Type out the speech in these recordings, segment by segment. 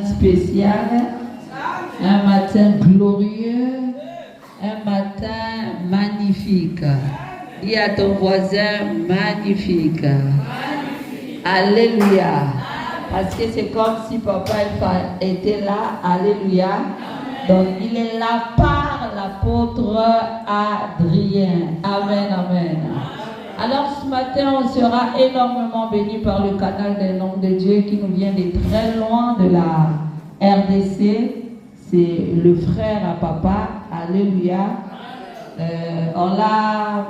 Spécial, un matin glorieux, un matin magnifique. Dis à ton voisin magnifique. Alléluia. Parce que c'est comme si papa était là. Alléluia. Donc il est là par l'apôtre Adrien. Amen, amen. Alors ce matin, on sera énormément béni par le canal des noms de Dieu qui nous vient de très loin de la RDC. C'est le frère à papa. Alléluia. On l'a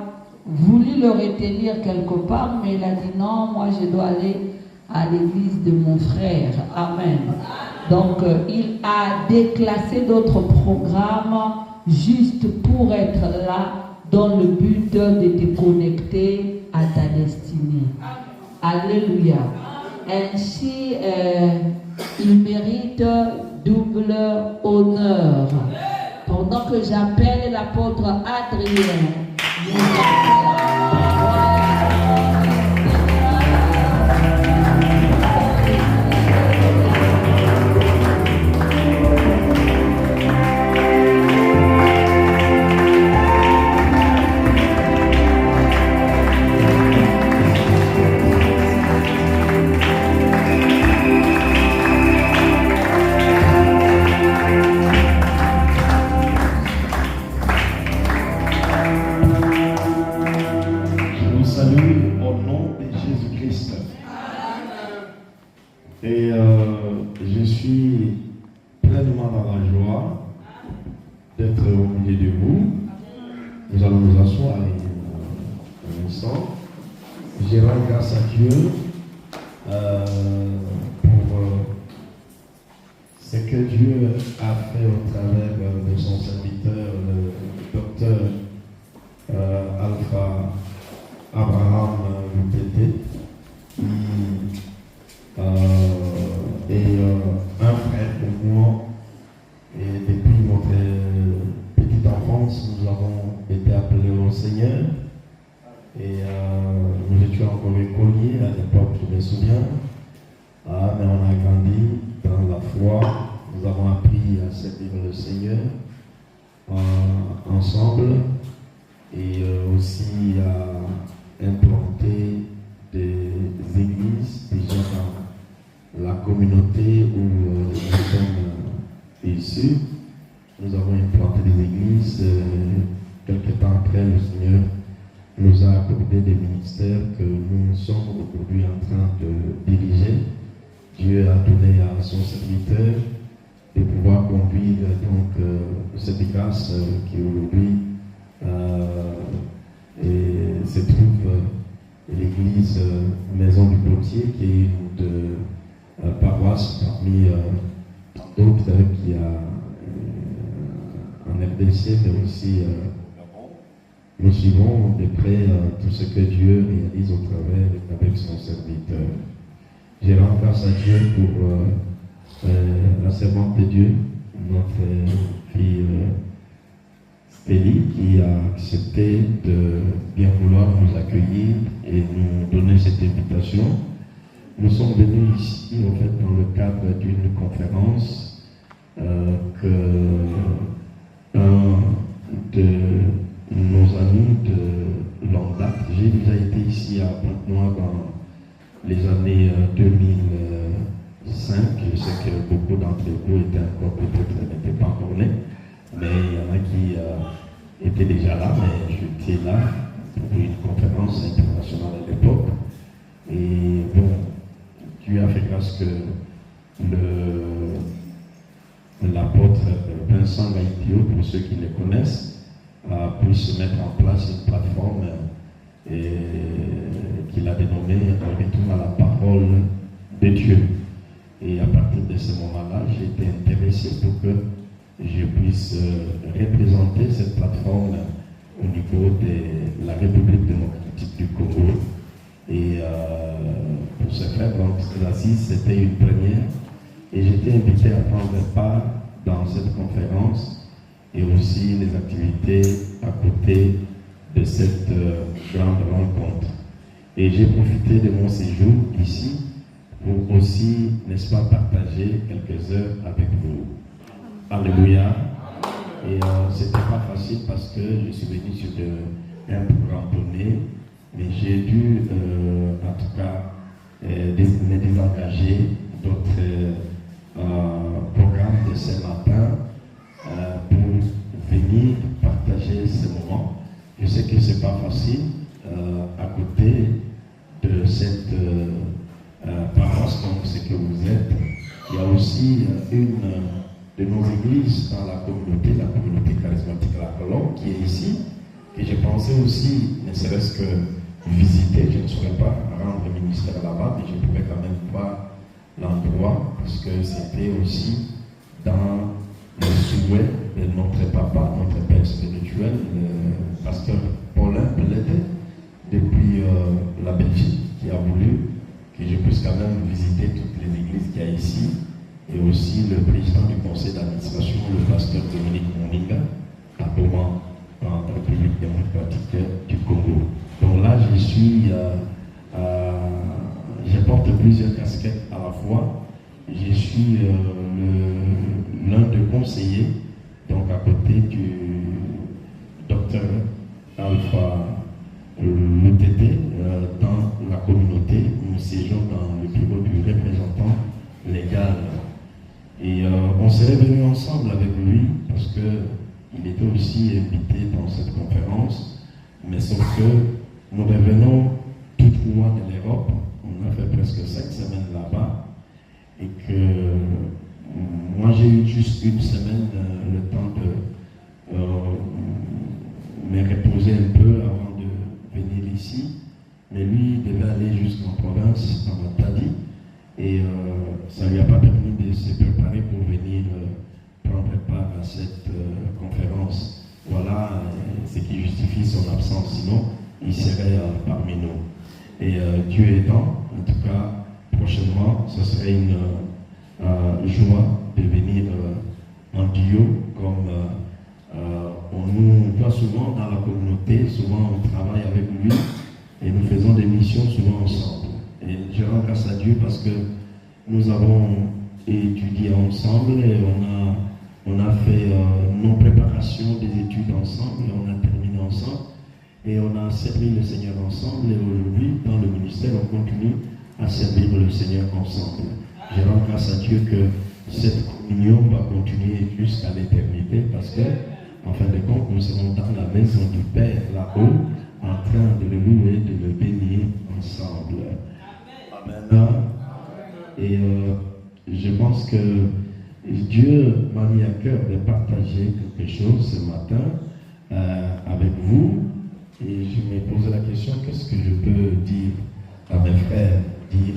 voulu le retenir quelque part, mais il a dit non, moi je dois aller à l'église de mon frère. Amen. Donc il a déclassé d'autres programmes juste pour être là, dans le but de te connecter à ta destinée. Alléluia. Ainsi, il mérite double honneur. Pendant que j'appelle l'apôtre Adrien, et je suis pleinement dans la joie d'être au milieu de vous. Nous allons nous asseoir un instant. Je rends grâce à Dieu pour ce que Dieu a fait au travers de son serviteur, le docteur Alpha Abraham Lupete, et un frère pour moi. Et depuis notre petite enfance, nous avons été appelés au Seigneur. Et nous étions encore écoliers à l'époque, je me souviens. Mais on a grandi dans la foi. Nous avons appris à servir le Seigneur ensemble et aussi à implanter des églises déjà dans la communauté où nous sommes issus. Nous avons implanté des églises. Quelque temps après, le Seigneur nous a accordé des ministères que nous sommes aujourd'hui en train de diriger. Dieu a donné à son serviteur de pouvoir conduire donc cette grâce qui aujourd'hui se trouve l'église Maison du Potier, qui est une paroisse parmi d'autres qui a en RDC, mais aussi nous suivons de près tout ce que Dieu réalise au travers avec son serviteur. Je rends grâce à Dieu pour la servante de Dieu, notre fille Stélie, qui a accepté de bien vouloir nous accueillir et nous donner cette invitation. Nous sommes venus ici, en fait, dans le cadre d'une conférence que un de nos amis de longue date, j'ai déjà été ici à Pointe-Noire dans les années 2005. Je sais que beaucoup d'entre vous étaient encore peut-être n'étaient pas encore nés, mais il y en a qui étaient déjà là, mais j'étais là pour une conférence internationale à l'époque. Et bon, Dieu a fait grâce que l'apôtre Vincent Gaïtio, pour ceux qui le connaissent, a pu se mettre en place une plateforme qu'il a dénommée Retour à la parole de Dieu. Et à partir de ce moment-là, j'ai été intéressé pour que je puisse représenter cette plateforme au niveau de la République démocratique du Congo. Et pour ce faire, donc, c'était une première. Et j'étais invité à prendre part dans cette conférence et aussi les activités à côté de cette grande rencontre. Et j'ai profité de mon séjour ici pour aussi, n'est-ce pas, partager quelques heures avec vous. Alléluia. Et c'était pas facile parce que je suis venu sur un programme donné, mais j'ai dû, en tout cas, me désengager d'autres programmes de ce matin pour venir partager ce moment. Je sais que c'est pas facile à côté de cette paroisse comme ce que vous êtes. Il y a aussi une de nos églises dans la communauté charismatique La Colombe qui est ici, et j'ai pensé aussi, ne serait-ce que visiter, je ne saurais pas rendre le ministère là-bas, mais je pouvais quand même voir l'endroit, parce que c'était aussi dans le souhait de notre papa, notre père spirituel, le pasteur Paulin Pelleté, depuis la Belgique, qui a voulu que je puisse quand même visiter toutes les églises qu'il y a ici, et aussi le président du conseil d'administration, le pasteur Dominique Moninga, à Boma, en République démocratique du Congo. Donc là, je porte plusieurs casquettes à la fois. Je suis l'un des conseillers, donc à côté du docteur Alpha Lutete, dans la communauté. Nous siégeons dans le bureau du représentant légal. Et on serait venu ensemble avec lui parce qu'il était aussi invité dans cette conférence, mais sauf que nous revenons tout droit de l'Europe. On a fait presque 5 semaines là-bas et que moi j'ai eu juste une semaine le temps de me reposer un peu avant de venir ici, mais lui devait aller jusqu'en province, en Matadi. Et ça ne lui a pas permis de se préparer pour venir prendre part à cette conférence. Voilà ce qui justifie son absence, sinon il serait parmi nous. Et Dieu aidant, en tout cas, prochainement, ce serait une joie de venir en duo, comme on nous voit souvent dans la communauté, souvent on travaille avec lui et nous faisons des missions souvent ensemble. Et je rends grâce à Dieu parce que nous avons étudié ensemble et on a fait nos préparations des études ensemble et on a terminé ensemble et on a servi le Seigneur ensemble et aujourd'hui dans le ministère on continue à servir le Seigneur ensemble. Je rends grâce à Dieu que cette communion va continuer jusqu'à l'éternité parce que en fin de compte nous serons dans la maison du Père là-haut en train de le louer, de le bénir ensemble. Amen. Et je pense que Dieu m'a mis à cœur de partager quelque chose ce matin avec vous. Et je me posais la question, qu'est-ce que je peux dire à mes frères, dire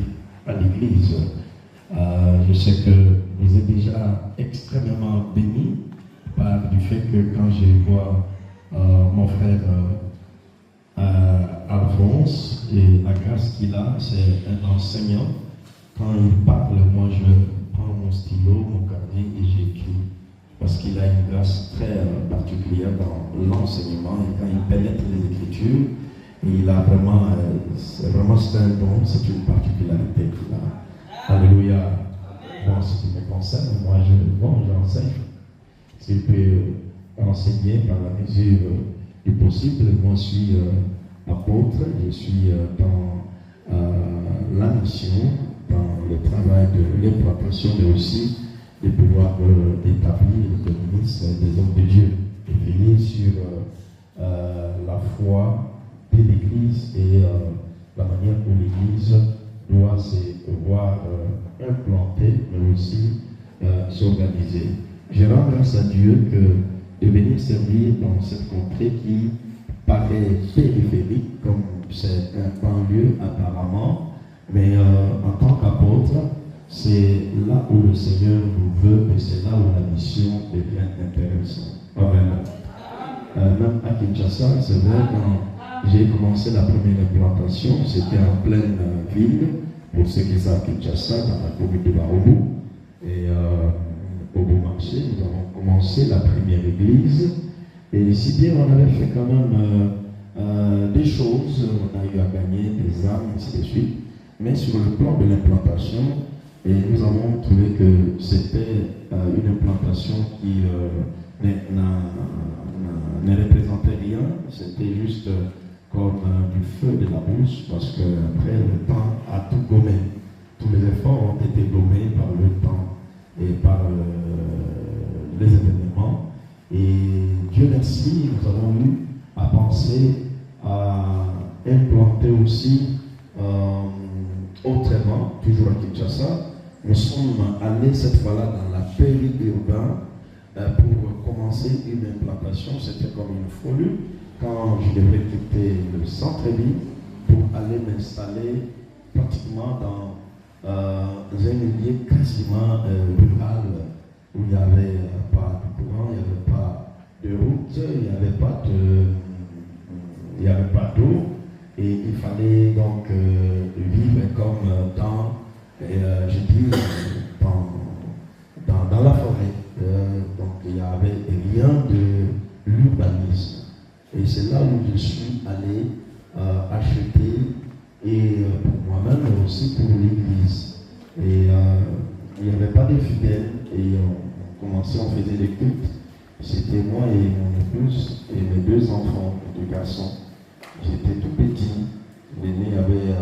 à l'Église. Je sais que vous êtes déjà extrêmement bénis par du fait que quand je vois mon frère Alphonse et la grâce qu'il a, c'est un enseignant. Quand il parle, moi je prends mon stylo, mon carnet et j'écris. Parce qu'il a une grâce très particulière dans l'enseignement et quand il pénètre les Écritures, il a vraiment, c'est un don, c'est une particularité qu'il a. Alléluia. Bon, ce qui me concerne, moi j'enseigne. Si je peux enseigner par la mesure du possible, moi je suis apôtre, je suis dans la mission, dans le travail de l'implantation, mais aussi de pouvoir établir le ministre des hommes de Dieu et finir sur la foi de l'Église et la manière dont l'Église doit se voir implantée, mais aussi s'organiser. Je rends grâce à Dieu que de venir servir dans cette contrée qui paraît périphérique, comme c'est un banlieue apparemment, mais en tant qu'apôtre, c'est là où le Seigneur nous veut et c'est là où la mission devient intéressante. Amen. Même à Kinshasa, c'est vrai, quand j'ai commencé la première implantation, c'était en pleine ville, pour ceux qui savent Kinshasa, dans la commune de Baobu. Et au Beau Marché, nous avons commencé la première église. Et si bien on avait fait quand même des choses, on a eu à gagner des âmes, ainsi de suite. Mais sur le plan de l'implantation, et nous avons trouvé que c'était une implantation qui ne représentait rien, c'était juste comme du feu de la bouche, parce qu'après le temps a tout gommé. Tous les efforts ont été gommés par le temps et par les événements. Et Dieu merci, nous avons eu à penser à implanter aussi autrement, toujours à Kinshasa. Nous sommes allés cette fois-là dans la périurbaine pour commencer une implantation. C'était comme une folie quand je devais quitter le centre-ville pour aller m'installer pratiquement dans un milieu quasiment rural où il n'y avait pas de courant, il n'y avait pas de route, il n'y avait pas d'eau, et il fallait donc vivre comme dans dans la forêt. Donc il n'y avait rien de l'urbanisme. Et c'est là où je suis allé acheter, et pour moi-même, mais aussi pour l'église. Et il n'y avait pas de fidèles, et on faisait les cultes. C'était moi et mon épouse et mes 2 enfants, 2 garçons. J'étais tout petit. L'aîné avait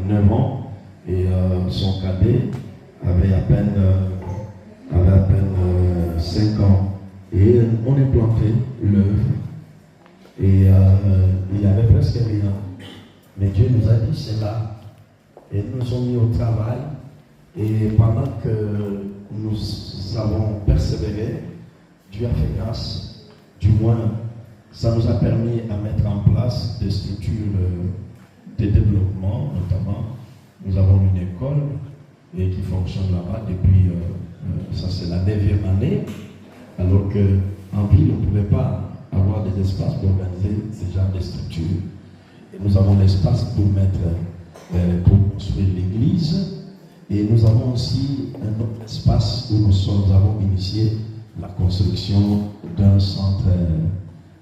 9 ans, et son cadet avait à peine 5 ans. Et on a planté l'œuvre, et il n'y avait presque rien. Mais Dieu nous a dit c'est là. Et nous nous sommes mis au travail, et pendant que nous avons persévéré, Dieu a fait grâce. Du moins, ça nous a permis à mettre en place des structures de développement, notamment. Nous avons une école et qui fonctionne là-bas depuis, ça c'est la 9e année, alors qu'en ville, on ne pouvait pas avoir des espaces pour organiser ce genre de structures. Et nous avons l'espace pour pour construire l'église, et nous avons aussi un autre espace où nous avons initié la construction d'un centre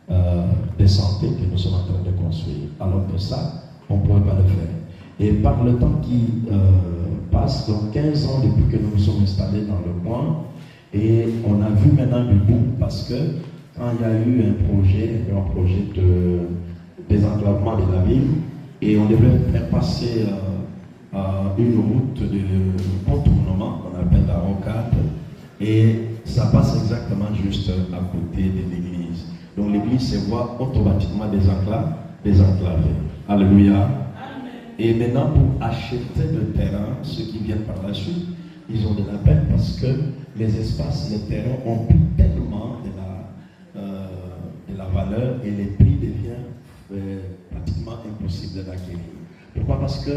de santé que nous sommes en train de construire. Alors que ça, on ne pourrait pas le faire. Et par le temps qui passe, donc 15 ans depuis que nous nous sommes installés dans le coin, et on a vu maintenant du bout, parce que quand il y a eu un projet de désenclavement de la ville, et on devait faire passer une route de contournement qu'on appelle la rocade, et ça passe exactement juste à côté de l'église. Donc l'église se voit automatiquement désenclavée. Alléluia. Amen. Et maintenant, pour acheter le terrain, ceux qui viennent par la suite, ils ont de la peine parce que les espaces, les terrains ont pris tellement de la valeur, et les prix deviennent pratiquement impossibles d'acquérir. Pourquoi? Parce que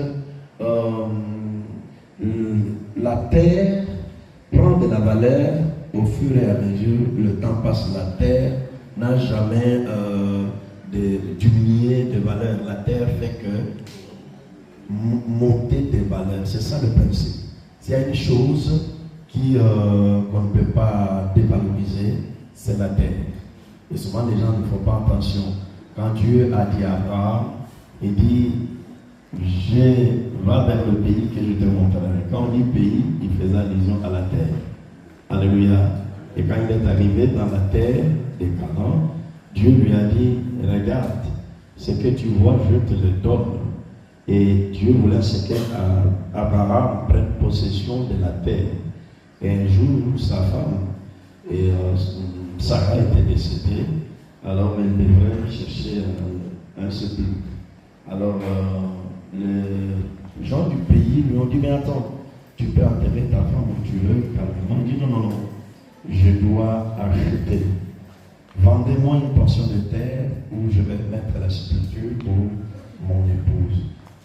la terre prend de la valeur au fur et à mesure le temps passe. La terre n'a jamais diminué de valeur. La terre fait que monter des valeurs. C'est ça le principe. S'il y a une chose qu'on ne peut pas dévaloriser, c'est la terre. Et souvent les gens ne font pas attention. Quand Dieu a dit à Abraham, il dit, va vers le pays que je te montrerai. Quand on dit pays, il faisait allusion à la terre. Alléluia. Et quand il est arrivé dans la terre des Canaan, Dieu lui a dit, regarde, ce que tu vois, je te le donne. Et Dieu voulait ce qu'Abraham prenne possession de la terre. Et un jour, sa femme, Sarah était décédée, alors elle devrait chercher un sépulcre. Alors les gens du pays lui ont dit, mais attends, tu peux enterrer ta femme où tu veux, calmement. Il dit, non, je dois acheter. Vendez-moi une portion de terre où je vais mettre la sépulture pour mon épouse.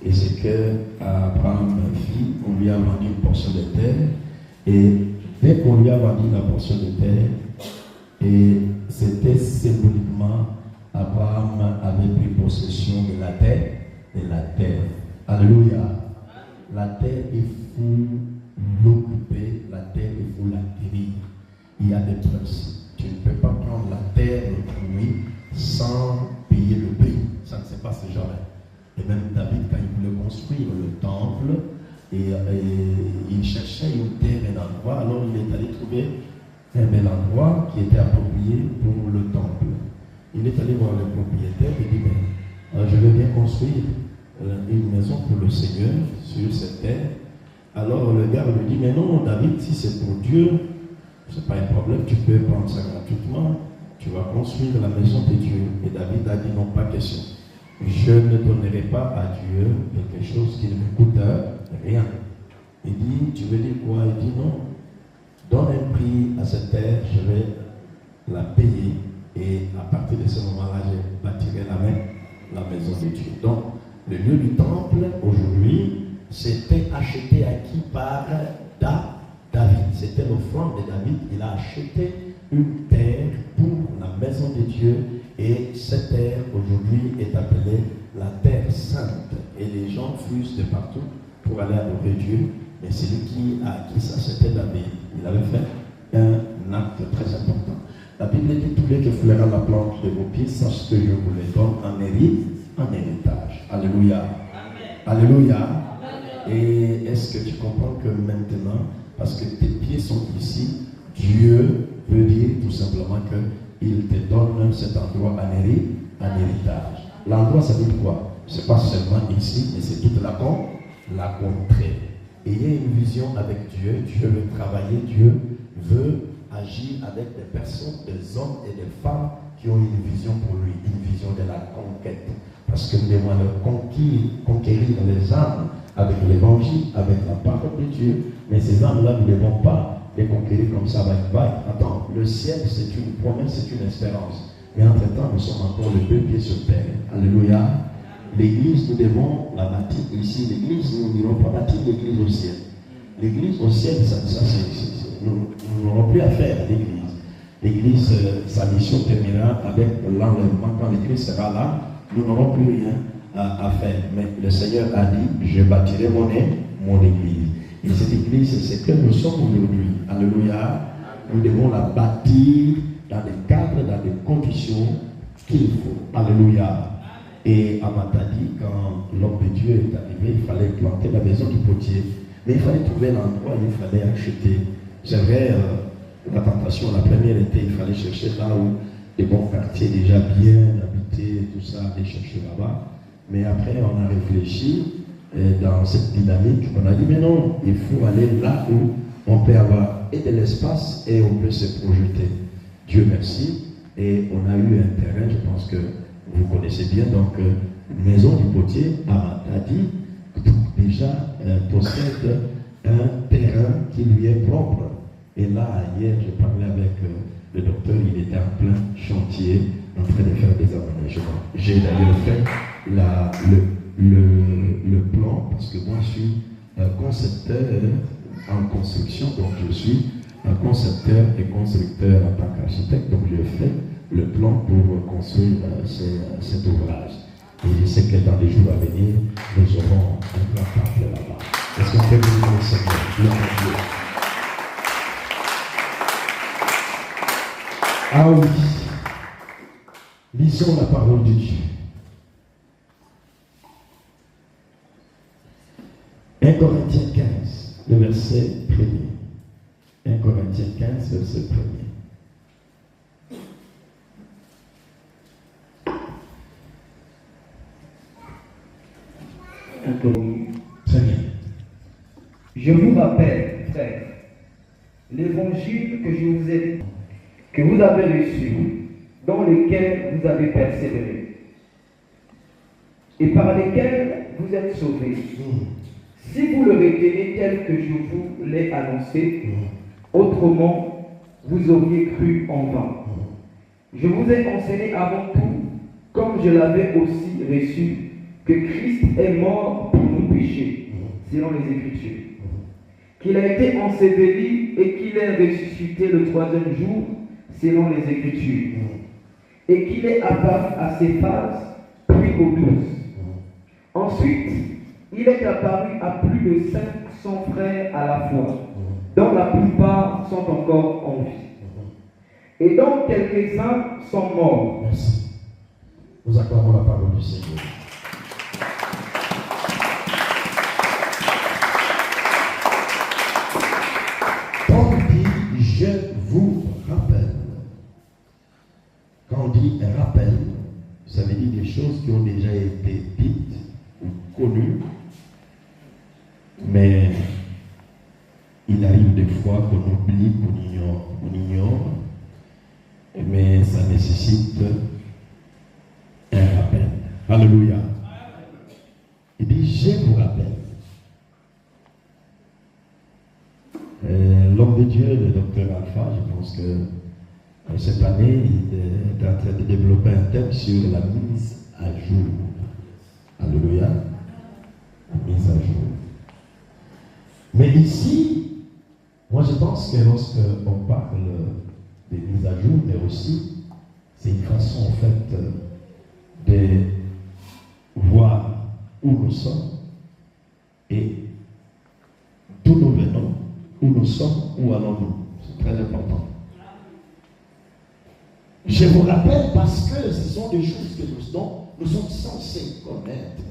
Et c'est que Abraham fit, on lui a vendu une portion de terre, et dès qu'on lui a vendu la portion de terre, et c'était symboliquement, Abraham avait pris possession de la terre. Alléluia. La terre, il faut l'occuper, la terre, il faut l'acquérir. Il y a des principes. Tu ne peux pas prendre la terre et lui sans payer le prix. Ça ne se passe jamais. Et même David, quand construire le temple et il cherchait une terre et un endroit. Alors il est allé trouver un bel endroit qui était approprié pour le temple. Il est allé voir le propriétaire et dit, je veux bien construire une maison pour le Seigneur sur cette terre. Alors le gars lui dit, mais non David, si c'est pour Dieu, c'est pas un problème, tu peux prendre ça gratuitement, tu vas construire la maison de Dieu. Et David a dit, non, pas question. Je ne donnerai pas à Dieu quelque chose qui ne me coûte rien. Il dit, tu veux dire quoi? Il dit, non, donne un prix à cette terre, je vais la payer. Et à partir de ce moment-là, je bâtirai la maison de Dieu. Donc, le lieu du temple, aujourd'hui, c'était acheté à qui? Par David. C'était l'offrande de David. Il a acheté une terre pour la maison de Dieu. Et cette terre, aujourd'hui, est appelée la terre sainte. Et les gens fusent de partout pour aller adorer Dieu. Mais celui qui a acquis ça, c'était David. Il avait fait un acte très important. La Bible dit, tous les que fleurent la plante de vos pieds, sache que je vous les donne en héritage. Alléluia. Amen. Alléluia. Amen. Et est-ce que tu comprends que maintenant, parce que tes pieds sont ici, Dieu veut dire tout simplement qu'il te donne cet endroit en héritage. L'endroit, ça veut dire quoi? Ce n'est pas seulement ici, mais c'est toute la contrée. Ayez une vision avec Dieu. Dieu veut travailler, Dieu veut agir avec des personnes, des hommes et des femmes qui ont une vision pour lui, une vision de la conquête. Parce que nous devons conquérir les âmes avec l'évangile, avec la parole de Dieu. Mais ces âmes-là, nous ne devons pas les conquérir comme ça, bye. Attends, le ciel, c'est une promesse, c'est une espérance. Mais entre-temps, nous sommes encore les deux pieds sur terre. Alléluia. L'église, nous devons la bâtir ici. L'église, nous n'irons pas bâtir l'église au ciel. L'église au ciel, nous n'aurons plus à faire à l'église. L'église, sa mission terminera avec l'enlèvement. Quand l'église sera là, nous n'aurons plus rien à faire. Mais le Seigneur a dit, je bâtirai mon église. Et cette église, c'est que nous sommes aujourd'hui. Alléluia. Nous devons la bâtir dans des cadres, dans des conditions qu'il faut. Alléluia. Et Amatadi, quand l'homme de Dieu est arrivé, il fallait planter la maison du potier. Mais il fallait trouver l'endroit, il fallait acheter. C'est vrai, la tentation, la première était, il fallait chercher là où des bons quartiers déjà bien habités, tout ça, aller chercher là-bas. Mais après, on a réfléchi dans cette dynamique, on a dit, mais non, il faut aller là où on peut avoir et de l'espace et on peut se projeter. Dieu merci. Et on a eu un terrain, je pense que vous connaissez bien, donc maison du potier, Amatadi, déjà possède un terrain qui lui est propre. Et là, hier, je parlais avec le docteur, il était en plein chantier, en train de faire des aménagements. J'ai d'ailleurs fait le plan, parce que moi, je suis concepteur en construction, donc je suis un concepteur et constructeur en tant qu'architecte, donc je fais le plan pour construire cet ouvrage. Et je sais que dans les jours à venir, nous aurons un grand temple là-bas. Est-ce qu'on peut bénir le Seigneur? Gloire à Dieu. Ah oui. Lisons la parole de Dieu. 1 Corinthiens 15, le verset 1er. 1 Corinthiens 15, verset 1er. Très bien. Je vous rappelle, frères, l'évangile que vous avez reçu, dans lequel vous avez persévéré, et par lesquels vous êtes sauvés. Si vous le retenez tel que je vous l'ai annoncé, autrement, vous auriez cru en vain. Je vous ai enseigné avant tout, comme je l'avais aussi reçu, que Christ est mort pour nos péchés, selon les Écritures, qu'il a été enseveli et qu'il est ressuscité le 3e jour, selon les Écritures, et qu'il est apparu à Céphas, puis aux 12. Ensuite, il est apparu à plus de 500 frères à la fois, dont la plupart sont encore en vie, et dont quelques-uns sont morts. Merci. Nous acclamons la parole du Seigneur. dit un rappel, ça veut dire des choses qui ont déjà été dites ou connues, mais il arrive des fois qu'on oublie, qu'on ignore, mais ça nécessite un rappel. Alléluia. Il dit, je vous rappelle. L'homme de Dieu, le docteur Alpha, je pense que cette année, il est en train de développer un thème sur la mise à jour. Alléluia. La mise à jour. Mais ici, moi je pense que lorsqu'on parle de mise à jour, mais aussi, c'est une façon en fait de voir où nous sommes et d'où nous venons, où nous sommes, où allons-nous. C'est très important. Je vous rappelle parce que ce sont des choses que nous sommes censés connaître,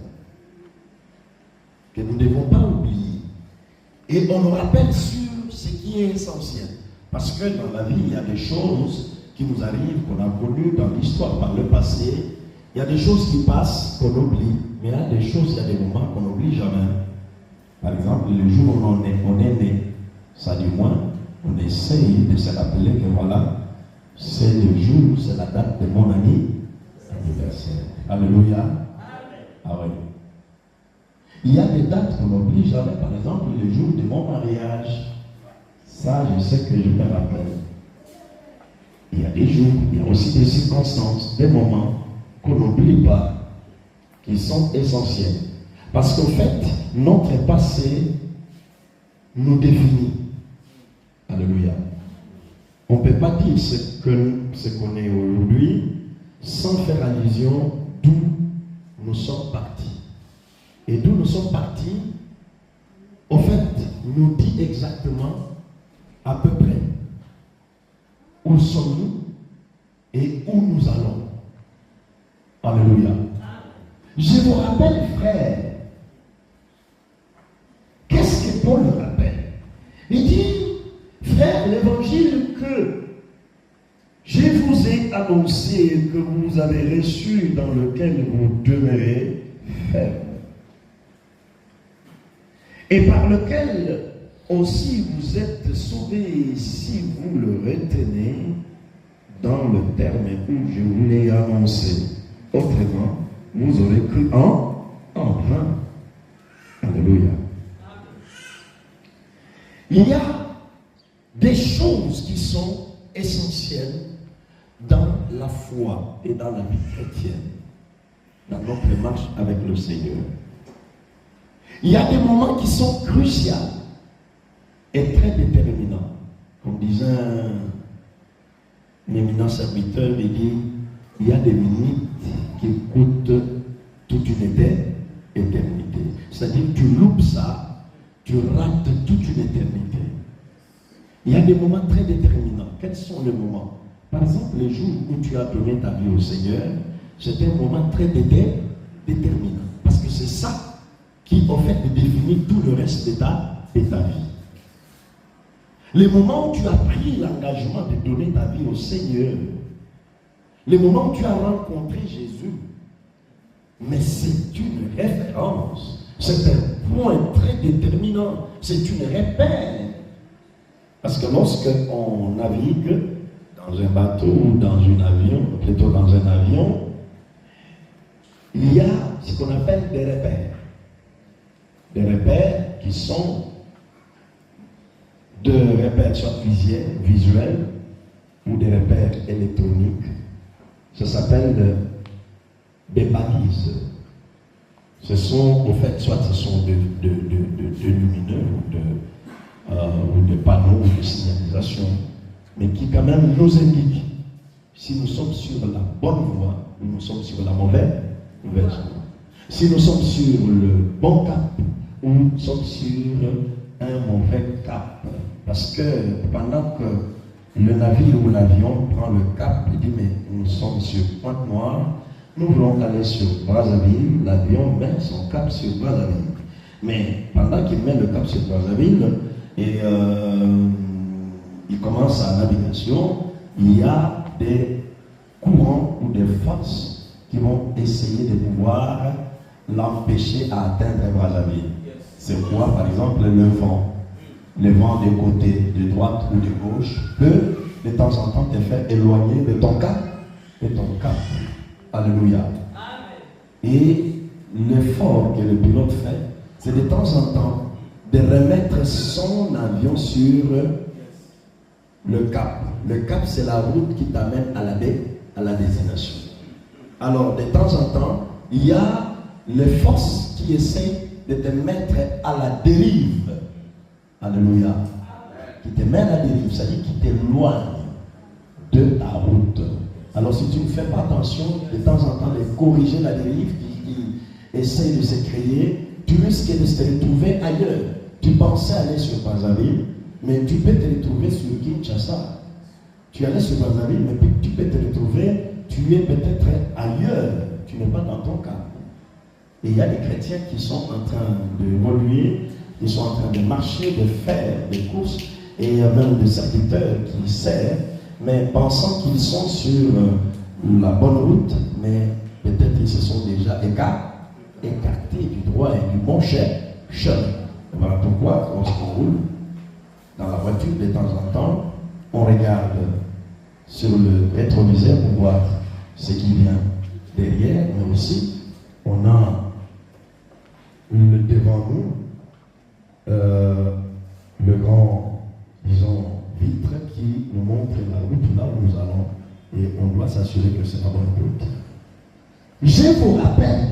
que nous ne devons pas oublier. Et on nous rappelle sur ce qui est essentiel. Parce que dans la vie, il y a des choses qui nous arrivent, qu'on a connues dans l'histoire par le passé. Il y a des choses qui passent qu'on oublie. Mais il y a des choses, il y a des moments qu'on n'oublie jamais. Par exemple, le jour où on est né, ça du moins, on essaye de se rappeler que voilà, c'est le jour, c'est la date de mon anniversaire. Alléluia. Ah oui. Il y a des dates qu'on n'oublie jamais. Par exemple, le jour de mon mariage. Ça, je sais que je me rappelle. Il y a des jours, il y a aussi des circonstances, des moments qu'on n'oublie pas, qui sont essentiels. Parce qu'en fait, notre passé nous définit. Alléluia. On ne peut pas dire ce qu'on est aujourd'hui sans faire allusion d'où nous sommes partis. Et d'où nous sommes partis, en fait, nous dit exactement à peu près où sommes-nous et où nous allons. Alléluia. Je vous rappelle, frère, qu'est-ce que Paul rappelle? Il dit, frère, l'évangile que je vous ai annoncé et que vous avez reçu, dans lequel vous demeurez ferme, et par lequel aussi vous êtes sauvés si vous le retenez dans le terme où je vous l'ai annoncé. Autrement, vous aurez cru en vain. Alléluia. Il y a des choses qui sont essentielles dans la foi et dans la vie chrétienne, dans notre marche avec le Seigneur. Il y a des moments qui sont cruciaux et très déterminant. Comme disait un éminent serviteur, il dit, il y a des minutes qui coûtent toute une éternité. C'est-à-dire que tu loupes ça, tu rates toute une éternité. Il y a des moments très déterminants. Quels sont les moments? Par exemple, les jours où tu as donné ta vie au Seigneur, c'est un moment très déterminant. Parce que c'est ça qui, en fait, définit tout le reste de ta vie. Les moments où tu as pris l'engagement de donner ta vie au Seigneur, les moments où tu as rencontré Jésus, mais c'est une référence, c'est un point très déterminant, c'est une repère. Parce que lorsqu'on navigue dans un bateau ou dans un avion, plutôt dans un avion, il y a ce qu'on appelle des repères. Des repères qui sont de repères soit visuels ou des repères électroniques. Ça s'appelle des balises. Ce sont, au fait, soit ce sont de lumineux ou de panneaux de signalisation, mais qui quand même nous indiquent si nous sommes sur la bonne voie ou nous sommes sur la mauvaise voie. Si nous sommes sur le bon cap ou nous sommes sur un mauvais cap. Parce que pendant que le navire ou l'avion prend le cap, il dit, mais nous sommes sur Pointe-Noire, nous voulons aller sur Brazzaville, l'avion met son cap sur Brazzaville. Mais pendant qu'il met le cap sur Brazzaville, et il commence sa navigation, il y a des courants ou qui vont essayer de pouvoir l'empêcher à atteindre Brazzaville. C'est quoi, par exemple, le vent. Le vent de côté, de droite ou de gauche, peut de temps en temps te faire éloigner de ton cap. Alléluia. Et l'effort que le pilote fait, c'est de temps en temps de remettre son avion sur le cap. Le cap, c'est la route qui t'amène à la destination. Alors, de temps en temps, il y a les forces qui essaient de te mettre à la dérive. Alléluia. Qui te met à la dérive, c'est-à-dire qui t'éloigne de ta route. Alors, si tu ne fais pas attention, de temps en temps, de corriger la dérive qui essaie de se créer, tu risques de te retrouver ailleurs. Tu pensais aller sur Brazzaville, mais tu peux te retrouver sur Kinshasa. Tu allais sur Brazzaville, mais tu peux te retrouver, tu es peut-être ailleurs. Tu n'es pas dans ton cas. Et il y a des chrétiens qui sont en train d'évoluer, ils sont en train de marcher, de faire des courses, et même des serviteurs qui servent, mais pensant qu'ils sont sur la bonne route, mais peut-être ils se sont déjà écartés du droit et du bon chemin. Voilà pourquoi, lorsqu'on roule dans la voiture, de temps en temps, on regarde sur le rétroviseur pour voir ce qui vient derrière, mais aussi on a devant nous le grand, disons, vitre qui nous montre la route là où nous allons, et on doit s'assurer que c'est la bonne route. Je vous rappelle,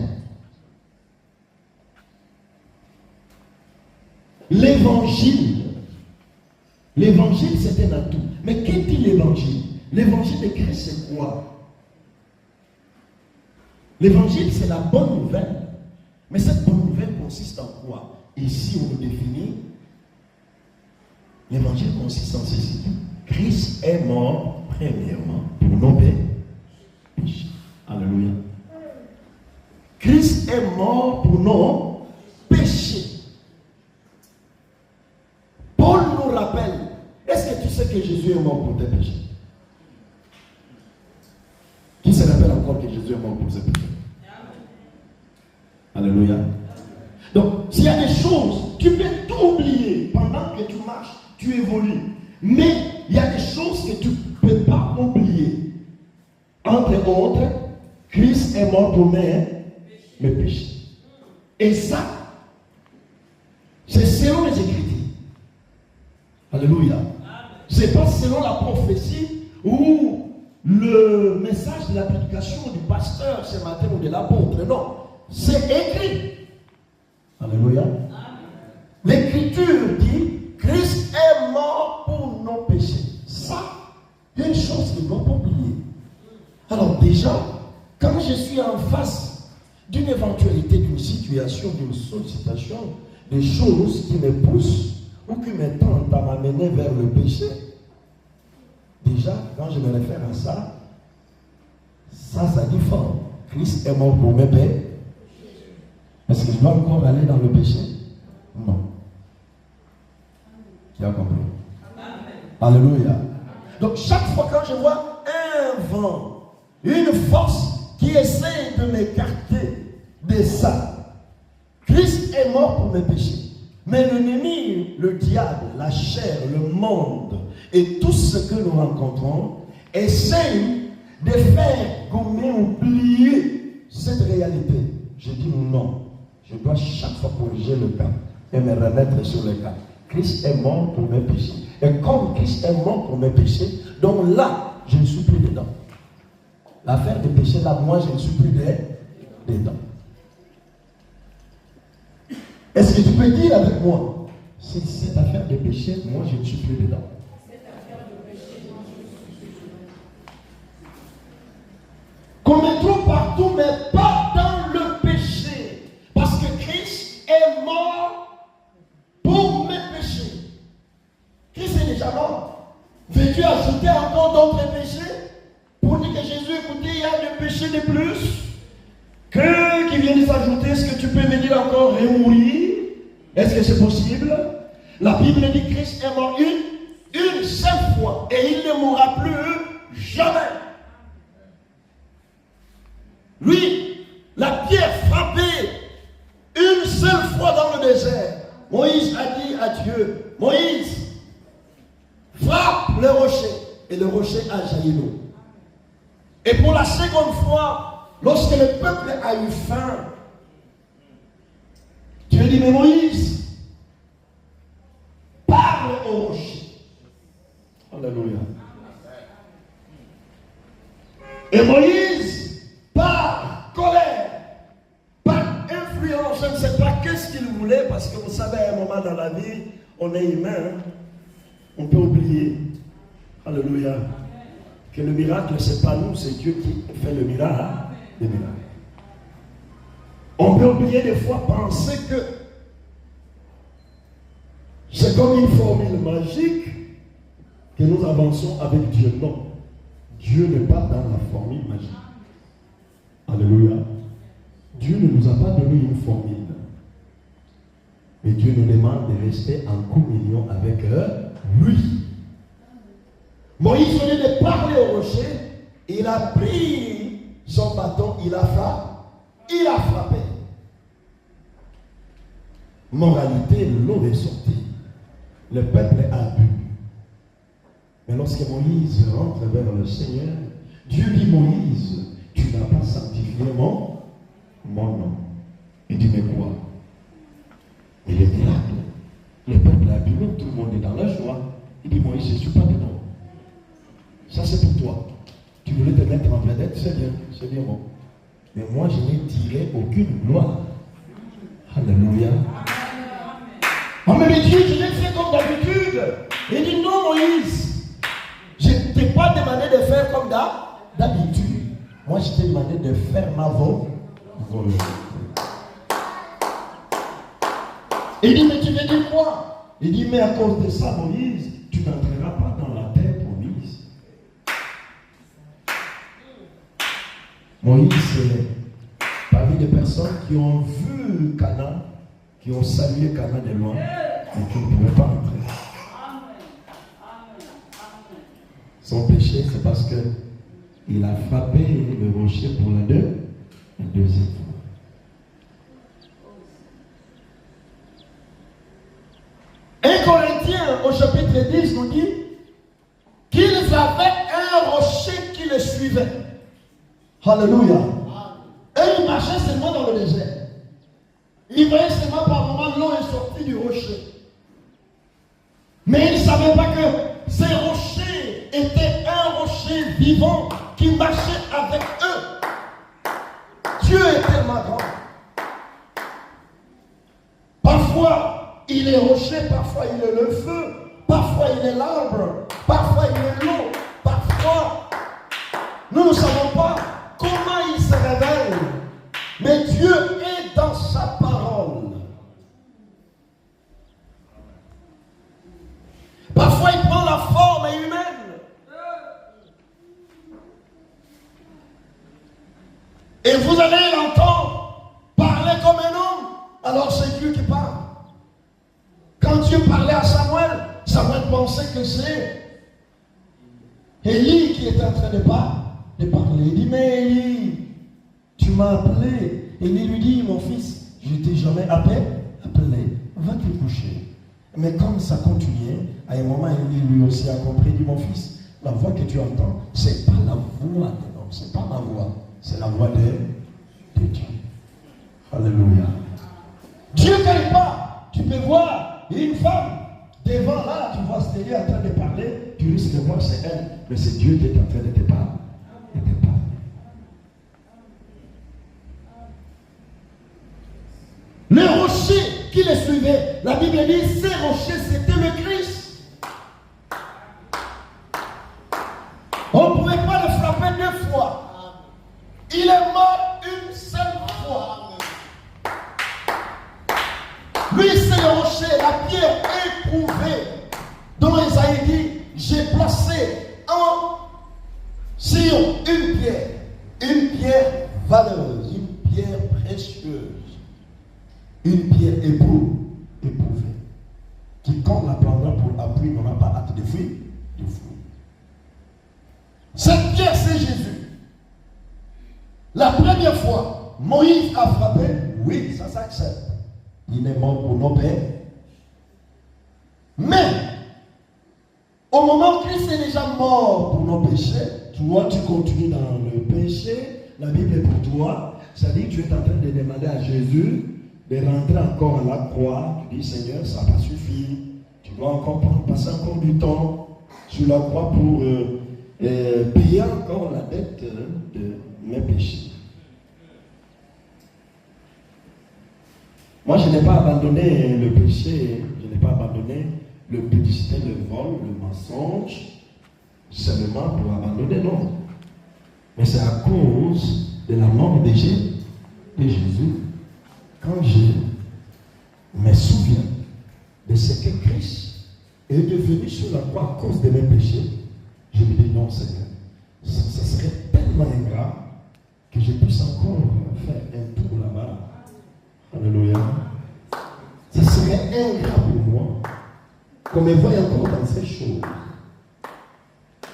l'évangile, c'est un atout. Mais qu'est-ce dit l'évangile? L'évangile de Christ, c'est quoi? L'évangile, c'est la bonne nouvelle. Mais cette bonne nouvelle consiste en quoi? Ici, on le définit. L'évangile consiste en ceci. Christ est mort, premièrement, pour nos péchés. Alléluia. Christ est mort pour nos péchés. Paul nous rappelle, est-ce que tu sais que Jésus est mort pour tes péchés? Qui se rappelle encore que Jésus est mort pour ses péchés? Alléluia. Donc, s'il y a des choses, tu peux tout oublier pendant que tu marches, tu évolues. Mais il y a des choses que tu ne peux pas oublier. Entre autres, Christ est mort pour mes péchés. Et ça, c'est selon les Écritures. Alléluia. Ce n'est pas selon la prophétie ou le message de la prédication du pasteur ce matin ou de l'apôtre. Non. C'est écrit. Alléluia. L'écriture dit Christ est mort pour nos péchés. Ça, il y a une chose que nous ne doit pas oublier. Alors déjà, quand je suis en face d'une éventualité, d'une situation, d'une sollicitation, des choses qui me poussent ou qui me tentent à m'amener vers le péché, déjà, quand je me réfère à ça, ça dit fort. Christ est mort pour mes péchés. Est-ce que je dois encore aller dans le péché? Non. Qui a compris? Alléluia. Donc chaque fois quand je vois un vent, une force qui essaie de m'écarter de ça, Christ est mort pour mes péchés. Mais l'ennemi, le diable, la chair, le monde et tout ce que nous rencontrons essayent de faire gommer, oublier cette réalité. Je dis non. Je dois chaque fois corriger le cas et me remettre sur le cas. Christ est mort pour mes péchés. Et comme Christ est mort pour mes péchés, donc là, je ne suis plus dedans. L'affaire des péchés, là, moi, je ne suis plus dedans. Est-ce que tu peux dire avec moi, c'est cette affaire de péché, moi, je ne suis plus dedans. Commettrons partout, mais pas dans le péché. Parce que Christ est mort pour mes péchés. Christ est déjà mort. Veux-tu ajouter encore d'autres péchés? Pour dire que Jésus, écoutez, il y a des péchés de plus qui viennent s'ajouter. Est-ce que tu peux venir encore remourir? Est-ce que c'est possible? La Bible dit que Christ est mort une seule fois et il ne mourra plus jamais. Lui, la pierre frappée une seule fois dans le désert. Moïse a dit à Dieu, Moïse, frappe le rocher. Et le rocher a jailli l'eau. Et pour la seconde fois, lorsque le peuple a eu faim, Dieu dit, mais Moïse, parle au rocher. Alléluia. Et Moïse, par colère, par influence, je ne sais pas qu'est-ce qu'il voulait, parce que vous savez, à un moment dans la vie, on est humain, hein? On peut oublier. Alléluia. Que le miracle, ce n'est pas nous, c'est Dieu qui fait le miracle. Les miracles. On peut oublier des fois penser que c'est comme une formule magique que nous avançons avec Dieu. Non. Dieu n'est pas dans la formule magique. Alléluia. Dieu ne nous a pas donné une formule. Mais Dieu nous demande de rester en communion avec lui. Moïse venait de parler au rocher. Il a pris son bâton, il a frappé. Moralité, l'eau est sortie. Le peuple a bu. Mais lorsque Moïse rentre vers le Seigneur, Dieu dit, Moïse, tu n'as pas sanctifié mon nom. Il dit, mais quoi? Il est miracle. Le peuple a bu, tout le monde est dans la joie. Il dit, Moïse, je ne suis pas dedans. Ça c'est pour toi. Tu voulais te mettre en vedette, c'est bien bon. Mais moi, je n'ai tiré aucune gloire. Alléluia. Oh, mais Dieu, je l'ai fait comme d'habitude. Il dit, non, Moïse, je ne t'ai pas demandé de faire comme d'habitude. Moi, je t'ai demandé de faire ma volonté. Il dit, mais tu veux dire quoi? Il dit, mais à cause de ça, Moïse, tu n'entreras pas dans la terre promise. Moïse, c'est parmi des personnes qui ont vu Canaan, qui ont salué Canaan de loin, mais qui ne pouvaient pas entrer. Son péché, c'est parce qu'il a frappé le rocher pour la deuxième fois. Corinthiens au chapitre 10 nous dit qu'ils avaient un rocher qui les suivait. Alléluia. Et ils marchaient seulement dans le désert. Ils voyaient seulement par moments l'eau est sortie du rocher. Mais ils ne savaient pas que ces rochers étaient un rocher vivant qui marchait avec eux. Dieu est tellement grand. Parfois, il est rocher, parfois il est le feu, parfois il est l'arbre, parfois il est l'eau, parfois nous ne savons pas comment il se révèle, mais Dieu est dans sa parole. Parfois il prend la forme humaine. Et vous allez l'entendre parler comme un homme, alors c'est Dieu qui parle. Quand Dieu parlait à Samuel, Samuel pensait que c'est Élie qui était en train de parler. Il dit, mais Élie, tu m'as appelé. Élie lui dit, mon fils, je ne t'ai jamais appelé, va te coucher. Mais comme ça continuait, à un moment, Élie lui aussi a compris, dit, mon fils, la voix que tu entends, ce n'est pas la voix de l'homme, ce n'est pas ma voix, c'est la voix de Dieu. Alléluia. Dieu quelque part, tu peux voir une femme, devant là, tu vois Stélie en train de parler, tu risques de voir c'est elle, mais c'est Dieu qui est en train de te parler. Le rocher qui les suivait, la Bible dit, ces rochers, c'était le Christ. On ne pouvait pas le frapper 2 fois. Il est mort une seule fois. Lui, c'est le rocher, la pierre éprouvée, dont Isaïe dit, j'ai placé en Sion une pierre valeureuse, une pierre précieuse, une pierre éprouvée, quiconque la prendra pour appui n'aura pas hâte de fruits. Cette pierre, c'est Jésus. La prêtre première fois, Moïse a frappé, oui, ça s'accepte. Il est mort pour nos pères. Mais, au moment où Christ est déjà mort pour nos péchés, toi tu continues dans le péché, la Bible est pour toi. C'est-à-dire que tu es en train de demander à Jésus de rentrer encore à la croix. Tu dis, Seigneur, ça n'a pas suffi. Tu dois encore passer encore du temps sur la croix pour payer encore la dette de mes péchés. Moi, je n'ai pas abandonné le péché, je n'ai pas abandonné le publicité, le vol, le mensonge, seulement pour abandonner, non. Mais c'est à cause de la mort de Jésus. Quand je me souviens de ce que Christ est devenu sur la croix à cause de mes péchés, je me dis non, Seigneur, ça serait tellement ingrat que je puisse encore faire un tour là-bas. Alléluia. Ça serait ingrat pour moi qu'on me voie encore dans ces choses.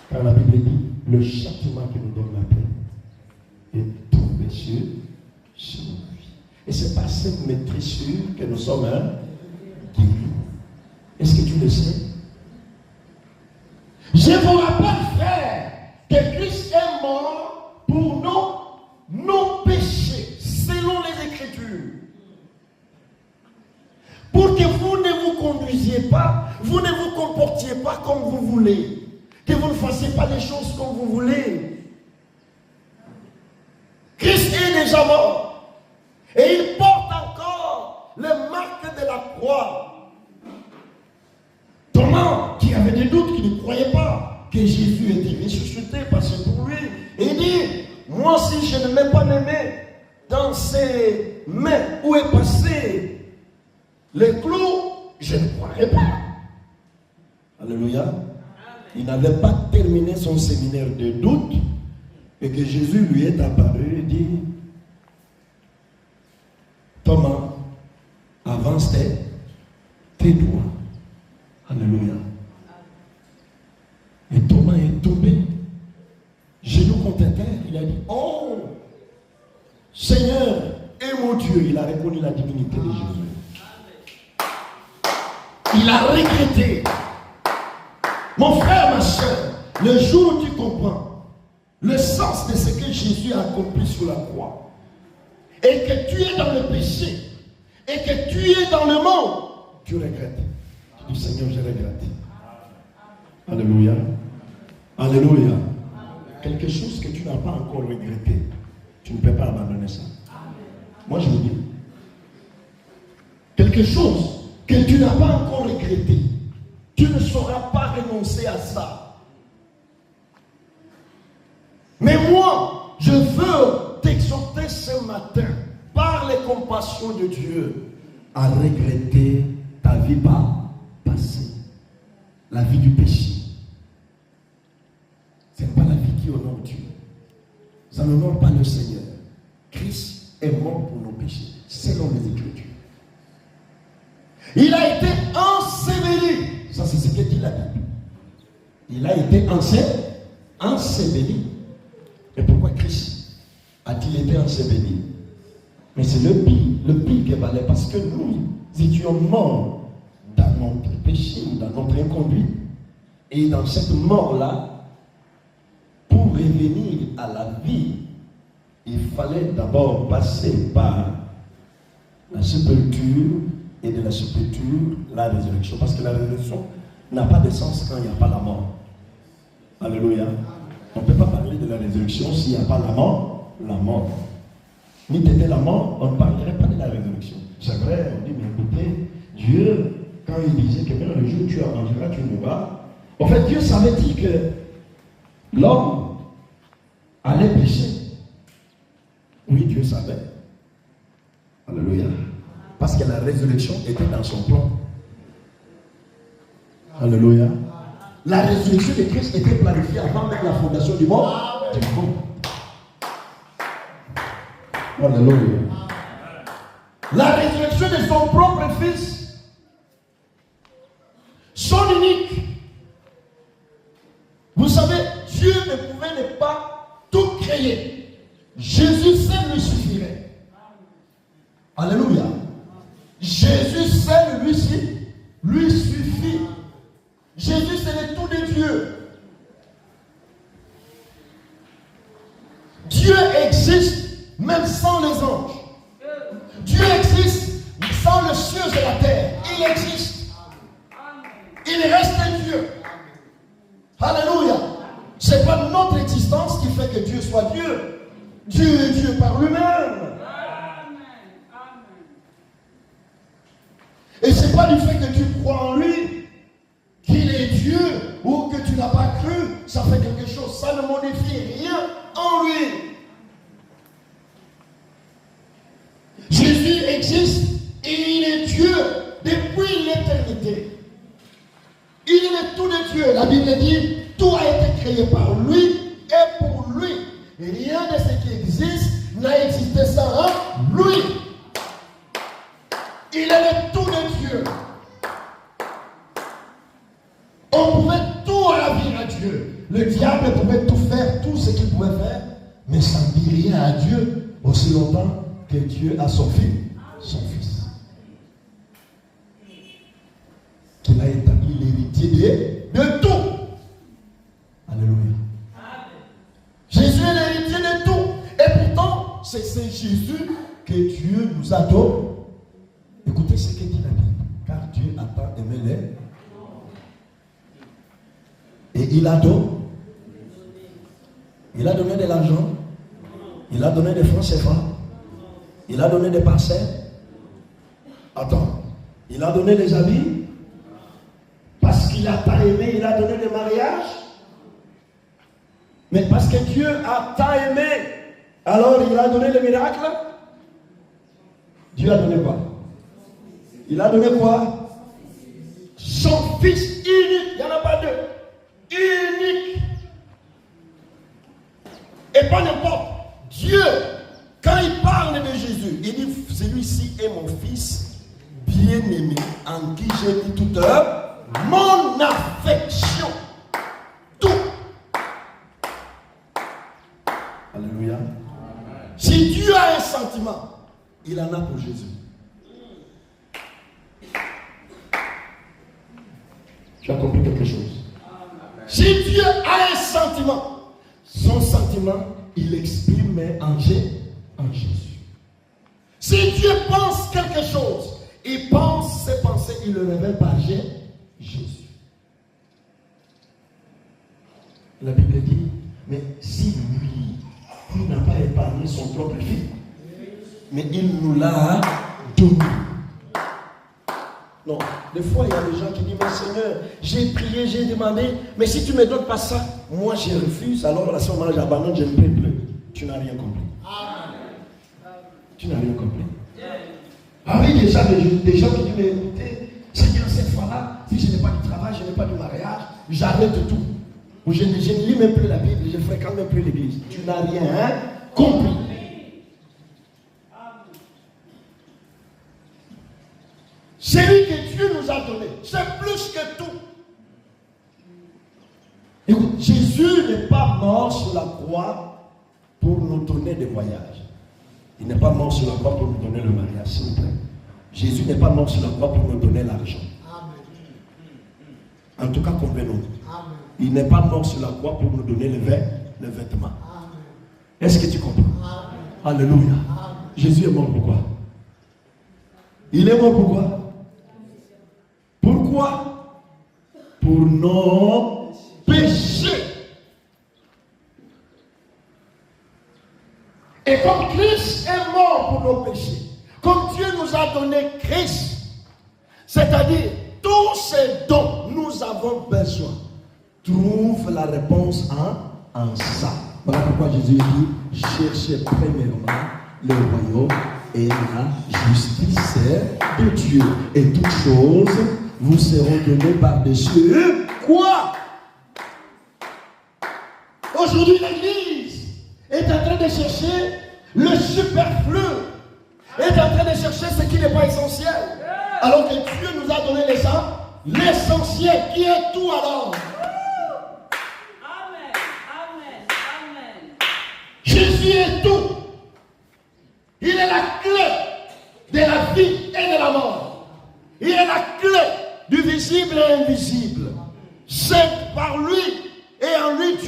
Car la Bible dit, le châtiment qui nous donne la paix est tombé sur lui. Et c'est par cette maîtrise que nous sommes guéris. Est-ce que tu le sais? Je vous rappelle, frère, que Christ est mort pour nos péchés, selon les Écritures. Pour que vous ne vous conduisiez pas, vous ne vous comportiez pas comme vous voulez. Que vous ne fassiez pas les choses comme vous voulez. Christ est déjà mort. Et il porte encore les marques de la croix. Thomas, qui avait des doutes, qui ne croyait pas que Jésus était ressuscité, passé pour lui. Et il dit, moi si je ne mets pas mes mains dans ses mains où est passé les clous, je ne croirai pas. Alléluia. Il n'avait pas terminé son séminaire de doute et que Jésus lui est apparu et dit, Thomas, avance tes doigts. Alléluia. Et Thomas est tombé, genou contre terre. Il a dit, oh, Seigneur et mon Dieu. Il a reconnu la divinité de Jésus. Il a regretté. Mon frère, ma soeur, le jour où tu comprends le sens de ce que Jésus a accompli sur la croix, et que tu es dans le péché, et que tu es dans le monde, tu regrettes. Tu dis, Seigneur, je regrette. Alléluia. Alléluia. Quelque chose que tu n'as pas encore regretté, tu ne peux pas abandonner ça. Moi, je vous dis, quelque chose que tu n'as pas encore regretté, tu ne sauras pas renoncer à ça. Mais moi, je veux t'exhorter ce matin, par les compassions de Dieu, à regretter ta vie passée, la vie du péché. Ce n'est pas la vie qui honore Dieu. Ça n'honore pas le Seigneur. Christ est mort pour nos péchés, selon les Écritures. Il a été enseveli. Ça, c'est ce que dit la Bible. Il a été enseveli. Et pourquoi Christ a-t-il été enseveli? Mais c'est le pire qui valait, parce que nous étions morts dans notre péché, dans notre inconduite. Et dans cette mort-là, pour revenir à la vie, il fallait d'abord passer par la sépulture, et de la sépulture, la résurrection. Parce que la résurrection n'a pas de sens quand il n'y a pas la mort. Alléluia. On ne peut pas parler de la résurrection s'il n'y a pas la mort. Ni t'étais la mort, on ne parlerait pas de la résurrection. C'est vrai, on dit, mais écoutez, Dieu, quand il disait que même le jour où tu en mangeras, tu mourras. En fait, Dieu savait dire que l'homme allait pécher. Oui, Dieu savait. Alléluia. Parce que la résurrection était dans son plan. Alléluia. La résurrection de Christ était planifiée avant même la fondation du monde. Alléluia. La résurrection de son propre fils, son unique. Vous savez, Dieu ne pouvait ne pas tout créer. Jésus seul lui suffirait. Alléluia. Jésus seul lui suffit. Jésus, c'est le tout de Dieu. Dieu existe même sans les anges. Dieu existe sans le ciel et la terre. Il existe. Il reste Dieu. Alléluia. Ce n'est pas notre existence qui fait que Dieu soit Dieu. Dieu est Dieu par lui-même. Et ce n'est pas du fait que tu crois en lui qu'il est Dieu ou que tu n'as pas cru. Ça fait quelque chose. Ça ne modifie rien en lui. Jésus existe et il est Dieu depuis l'éternité. Il est le tout de Dieu. La Bible dit, tout a été créé par lui et pour lui. Et rien de ce qui existe n'a existé sans lui. Il est le tout de Dieu. On pouvait tout ravir à Dieu. Le diable pouvait tout faire, tout ce qu'il pouvait faire, mais ça ne dit rien à Dieu aussi longtemps que Dieu a son fils. Qu'il a établi l'héritier de tout. Alléluia. Jésus est l'héritier de tout. Et pourtant, c'est Jésus que Dieu nous a donné. Écoutez ce que dit la Bible. Car Dieu a tant aimé les. Et il a donné. Il a donné de l'argent. Il a donné des francs CFA. Il a donné des parcelles. Attends. Il a donné des habits. Parce qu'il a tant aimé, il a donné des mariages. Mais parce que Dieu a tant aimé, alors il a donné le miracle. Dieu a donné quoi? Il a donné quoi? Son fils unique. Il n'y en a pas deux. Unique. Et pas n'importe. Dieu, quand il parle de Jésus, il dit, celui-ci est mon fils bien-aimé, en qui j'ai mis toute mon affection. Tout. Alléluia. Si Dieu a un sentiment, il en a pour Jésus. Tu as compris quelque chose? Si Dieu a un sentiment, son sentiment, il l'exprime en Jésus. Si Dieu pense quelque chose, il pense ses pensées, il le révèle par Jésus. La Bible dit, mais si lui, il n'a pas épargné son propre fils, mais il nous l'a donné. Non, des fois il y a des gens qui disent, mais Seigneur, j'ai prié, j'ai demandé, mais si tu ne me donnes pas ça, moi je refuse, alors à ce moment-là j'abandonne, je ne prie plus. Tu n'as rien compris. Tu n'as rien compris. Ah oui, déjà des gens qui disent, mais écoutez, Seigneur, cette fois-là, si je n'ai pas du travail, je n'ai pas du mariage, j'arrête tout. Ou je ne lis même plus la Bible, je ne fréquente même plus l'église. Tu n'as rien compris. Celui que Dieu nous a donné, c'est plus que tout. Écoute, Jésus n'est pas mort sur la croix pour nous donner des voyages. Il n'est pas mort sur la croix pour nous donner le mariage, s'il vous plaît. Jésus n'est pas mort sur la croix pour nous donner l'argent. En tout cas, convenons. Il n'est pas mort sur la croix pour nous donner les vêtements. Est-ce que tu comprends? Alléluia. Jésus est mort pourquoi? Il est mort pourquoi? Pourquoi? Pour nos péchés. Et comme Christ est mort pour nos péchés, comme Dieu nous a donné Christ, c'est-à-dire tout ce dont nous avons besoin, trouve la réponse en ça. Voilà pourquoi Jésus dit, cherchez premièrement le royaume et la justice de Dieu. Et toutes choses vous seront données par-dessus. Quoi? Aujourd'hui, l'Église est en train de chercher le superflu, est en train de chercher ce qui n'est pas essentiel. Alors que Dieu nous a donné l'essentiel qui est tout alors. Jésus est tout.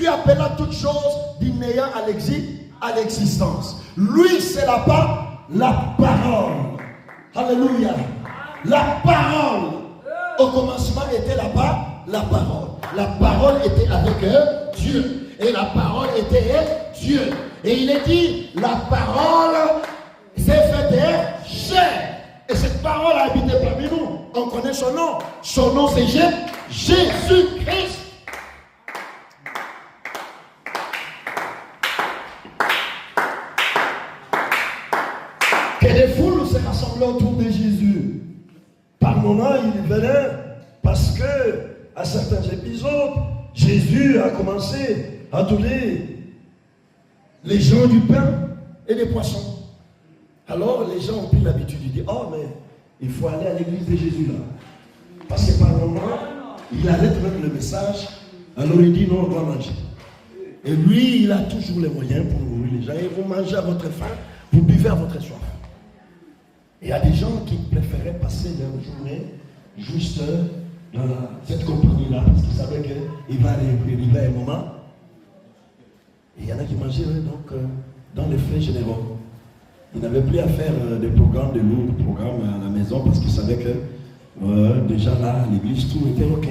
Dieu appela toutes choses du néant à l'existence. Lui, c'est la parole. Alléluia. La parole. Au commencement était la parole. La parole était avec Dieu. Et la parole était Dieu. Et il est dit, la parole s'est faite chair. Et cette parole a habité parmi nous. On connaît son nom. Son nom c'est Jésus-Christ. Que des foules se rassemblaient autour de Jésus. Par moments, il venait parce que, à certains épisodes, Jésus a commencé à donner les gens du pain et des poissons. Alors, les gens ont pris l'habitude de dire, oh, mais il faut aller à l'église de Jésus là. Parce que par moment, il allait mettre le message, alors il dit, non, on doit manger. Et lui, il a toujours les moyens pour nourrir les gens. Et vous mangez à votre faim, vous buvez à votre soif. Il y a des gens qui préféraient passer leur journée juste dans cette compagnie-là, parce qu'ils savaient qu'il va arriver un moment. Et il y en a qui mangeaient donc dans les frais généraux. Ils n'avaient plus à faire des programmes, de lourds programmes à la maison, parce qu'ils savaient que déjà là, à l'église, tout était OK.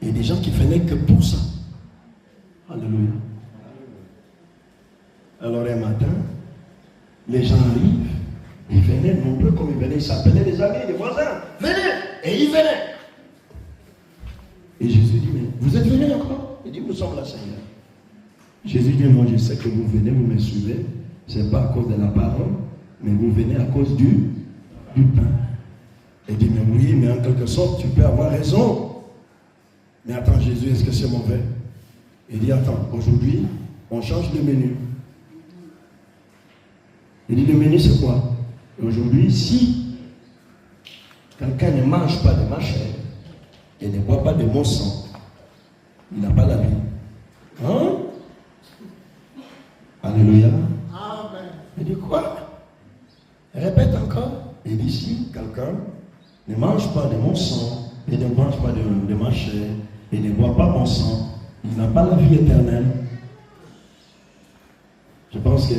Il y a des gens qui venaient que pour ça. Alléluia. Alors un matin, les gens arrivent. Ils venaient nombreux comme ils venaient, ils s'appelaient les amis, les voisins. Venez! Et ils venaient. Et Jésus dit, mais vous êtes venus encore? Il dit, nous sommes là, Seigneur. Jésus dit, non, je sais que vous venez, vous me suivez. Ce n'est pas à cause de la parole, mais vous venez à cause du pain. Il dit, mais oui, mais en quelque sorte, tu peux avoir raison. Mais attends, Jésus, est-ce que c'est mauvais? Il dit, attends, aujourd'hui, on change de menu. Il dit, le menu, c'est quoi? Aujourd'hui, si quelqu'un ne mange pas de ma chair et ne boit pas de mon sang, il n'a pas la vie. Hein? Alléluia. Amen. Il dit quoi? Répète encore. Il dit, si quelqu'un ne mange pas de mon sang et ne mange pas de ma chair et ne boit pas mon sang, il n'a pas la vie éternelle. Je pense que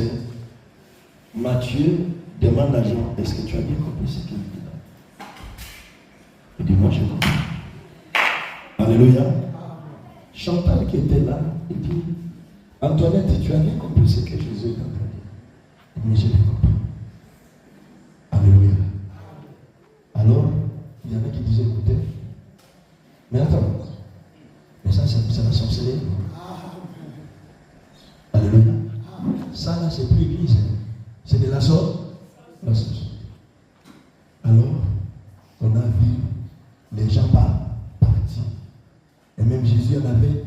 Matthieu demande à Jean, est-ce que tu as bien compris ce qu'il dit là? Il dit, moi j'ai compris. Alléluia. Chantal qui était là, il dit, Antoinette, tu as bien compris ce que Jésus est en train de dire? Il dit, mais j'ai bien compris. Alléluia. Alors, il y en a qui disaient, écoutez, mais attends, mais ça c'est la sorcellerie. Alléluia. Ça là, c'est plus église, c'est de la sorte. Alors, on a vu les gens partir. Et même Jésus en avait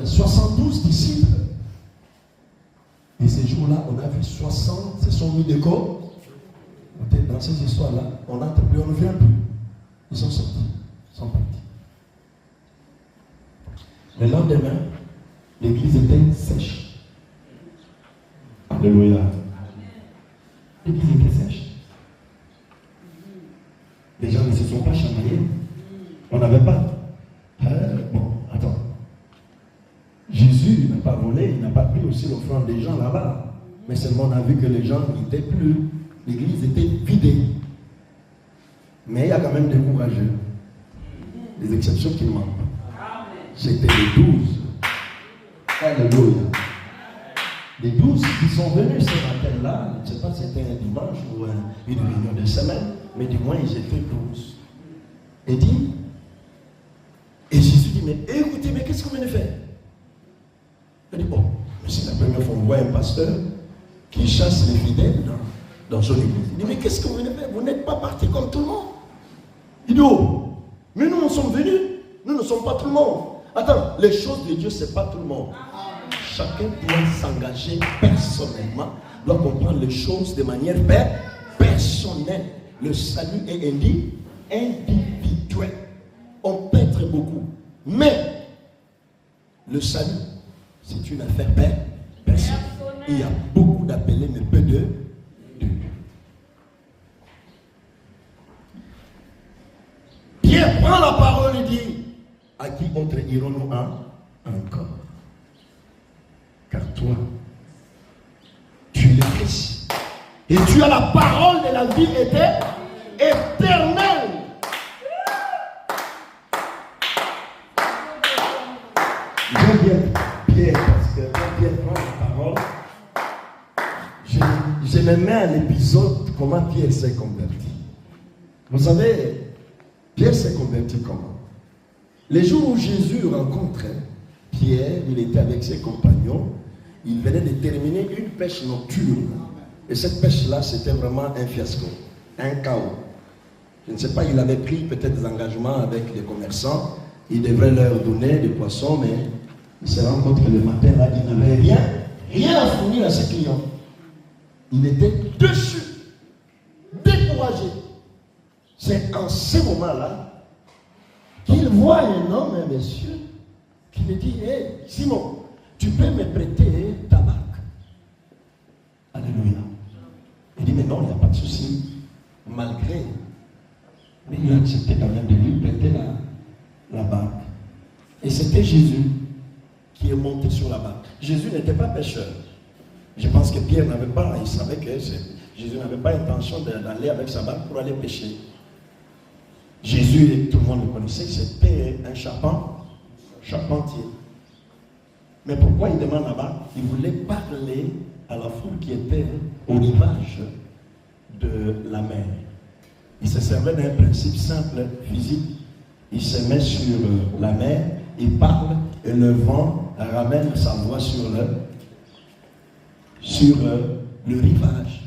72 disciples. Et ces jours-là, on a vu 60, se sont mis de corps. Dans ces histoires-là, on n'entre plus, on ne vient plus. Ils sont sortis, ils sont partis. Le lendemain, l'église était sèche. Alléluia. L'église était sèche. Les gens ne se sont pas chamaillés. On n'avait pas. Bon, attends. Jésus n'a pas volé, il n'a pas pris aussi l'offrande des gens là-bas. Mais seulement on a vu que les gens n'étaient plus. L'église était vidée. Mais il y a quand même des courageux. Des exceptions qui manquent. C'était les 12. Alléluia. Les 12 qui sont venus ce matin-là, je ne sais pas si c'était un dimanche ou une réunion de semaine, mais du moins ils étaient 12. Et dit, et Jésus dit, mais écoutez, mais qu'est-ce que vous venez faire? Il dit, bon, mais c'est la première fois qu'on voit un pasteur qui chasse les fidèles dans son église. Il dit, mais qu'est-ce que vous venez faire? Vous n'êtes pas partis comme tout le monde. Il dit, oh, mais nous sommes venus, nous ne sommes pas tout le monde. Attends, les choses de Dieu, ce n'est pas tout le monde. Chacun doit s'engager personnellement, doit comprendre les choses de manière personnelle. Le salut est individuel. On peut être beaucoup. Mais le salut, c'est une affaire personnelle. Il y a beaucoup d'appelés, mais peu de Dieu. Pierre prend la parole et dit, À qui autre irons-nous encore? Car toi, tu es le Christ. Et tu as la parole de la vie éternelle. J'aime bien Pierre parce que quand Pierre prend la parole, je me mets à l'épisode comment Pierre s'est converti. Vous savez, Pierre s'est converti comment? Les jours où Jésus rencontrait Pierre, il était avec ses compagnons, il venait de terminer une pêche nocturne. Et cette pêche-là, c'était vraiment un fiasco, un chaos. Je ne sais pas, il avait pris peut-être des engagements avec les commerçants, il devrait leur donner des poissons, mais il se rend compte que le matin, là, il n'avait rien à fournir à ses clients. Il était déçu, découragé. C'est en ce moment-là qu'il voit un homme, un monsieur, qui lui dit, hey, Simon, tu peux me prêter ta barque? Alléluia. Il dit, mais non, il n'y a pas de souci. Malgré, mais il a accepté quand même de lui prêter la barque. Et c'était Jésus qui est monté sur la barque. Jésus n'était pas pêcheur. Je pense que Pierre n'avait pas, il savait que Jésus n'avait pas intention d'aller avec sa barque pour aller pêcher. Jésus, tout le monde le connaissait, c'était un charpentier. Mais pourquoi il demande là-bas? Il voulait parler à la foule qui était au rivage de la mer. Il se servait d'un principe simple, physique. Il se met sur la mer, il parle, et le vent ramène sa voix sur le rivage.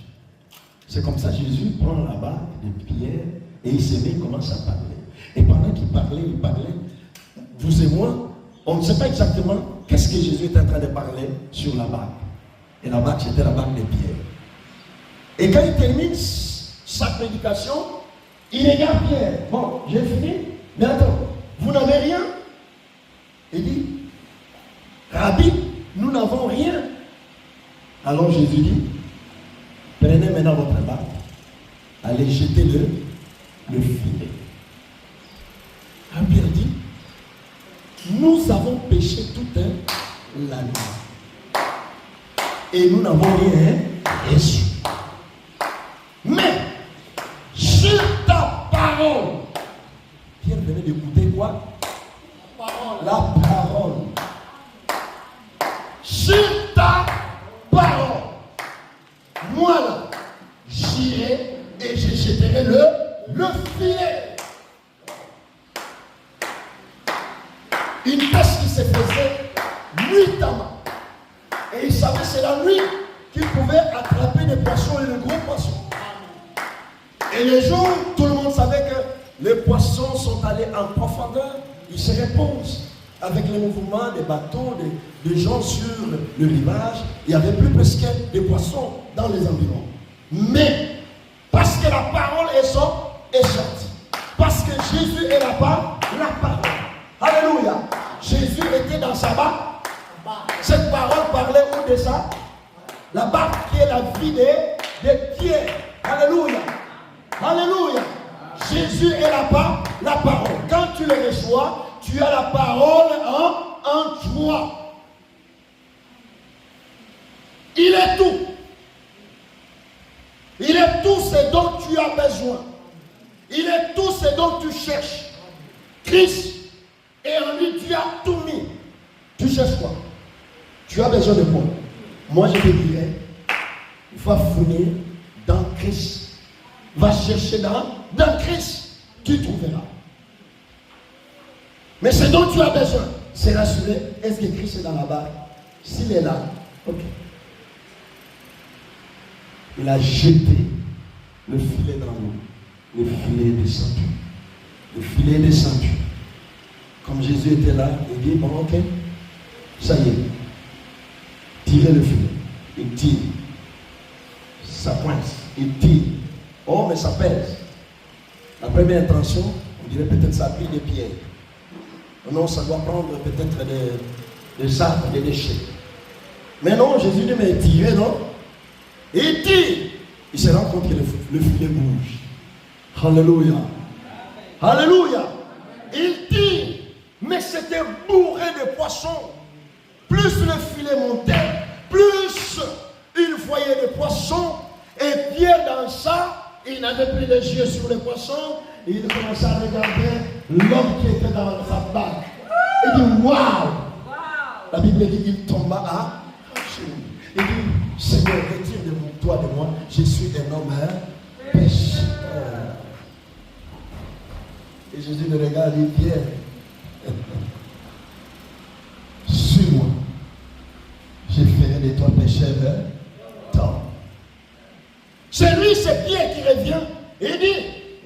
C'est comme ça que Jésus prend la barque de Pierre et il se met, il commence à parler. Et pendant qu'il parlait, vous et moi, on ne sait pas exactement qu'est-ce que Jésus est en train de parler sur la barque. Et la barque, c'était la barque de Pierre. Et quand il termine sa prédication, il regarde Pierre. Bon, j'ai fini, mais attends, vous n'avez rien? Il dit, Rabbi, nous n'avons rien. Alors Jésus dit, prenez maintenant votre barque, allez jeter le filet. Alors Pierre dit, nous avons péché toute la nuit. Et nous n'avons rien reçu. Mais, sur ta parole, Pierre venait d'écouter quoi? La parole. Sur ta parole, moi là, j'irai et je jeterai le filet. Une pêche qui se faisait nuitamment. Et il savait que c'est la nuit qu'il pouvait attraper des poissons et de gros poissons. Et les jours, tout le monde savait que les poissons sont allés en profondeur, ils se reposent. Avec les mouvements des bateaux, des gens sur le rivage, il n'y avait plus presque des poissons dans les environs. Mais, parce que la parole est sortie, parce que Jésus est là-bas, la parole. Alléluia. Jésus était dans sa barque. Cette parole parlait où de ça? La barque qui est la vie de Pierre. Alléluia. Alléluia. Jésus est là-bas, la parole. Quand tu le reçois, tu as la parole en toi. Il est tout. Il est tout ce dont tu as besoin. Il est tout ce dont tu cherches. Christ est en lui, tu as tout mis. Tu cherches quoi? Tu as besoin de quoi? Moi je te dirais, va fouiller dans Christ. Va chercher dans Christ. Tu trouveras. Mais ce dont tu as besoin, c'est rassurer. Est-ce que Christ est dans la barque? S'il est là, ok. Il a jeté le filet dans l'eau. Le filet est descendu. Le filet est descendu. Comme Jésus était là, il dit, bon ok, ça y est. Tirez le filet. Il tire. Ça coince. Il tire. Oh, mais ça pèse. La première intention, on dirait peut-être ça a pris des pierres. Non, ça doit prendre peut-être des arbres, des déchets. Mais non, Jésus dit, mais tirer, non? Et il tire. Il se rend compte que le filet bouge. Alléluia. Alléluia. Il tire. Mais c'était bourré de poissons. Plus le filet montait, plus il voyait des poissons. Et Pierre, dans ça, il n'avait plus les yeux sur les poissons. Il commençait à regarder l'homme qui était dans sa barque. Il dit, waouh! La Bible dit qu'il tomba à genoux. Il dit, Seigneur, retire de toi de moi, je suis un homme pécheur. Et Jésus le regarde et dit, Pierre, suis-moi. Je ferai de toi pécheur tant. C'est lui, c'est Pierre qui revient. Et il dit,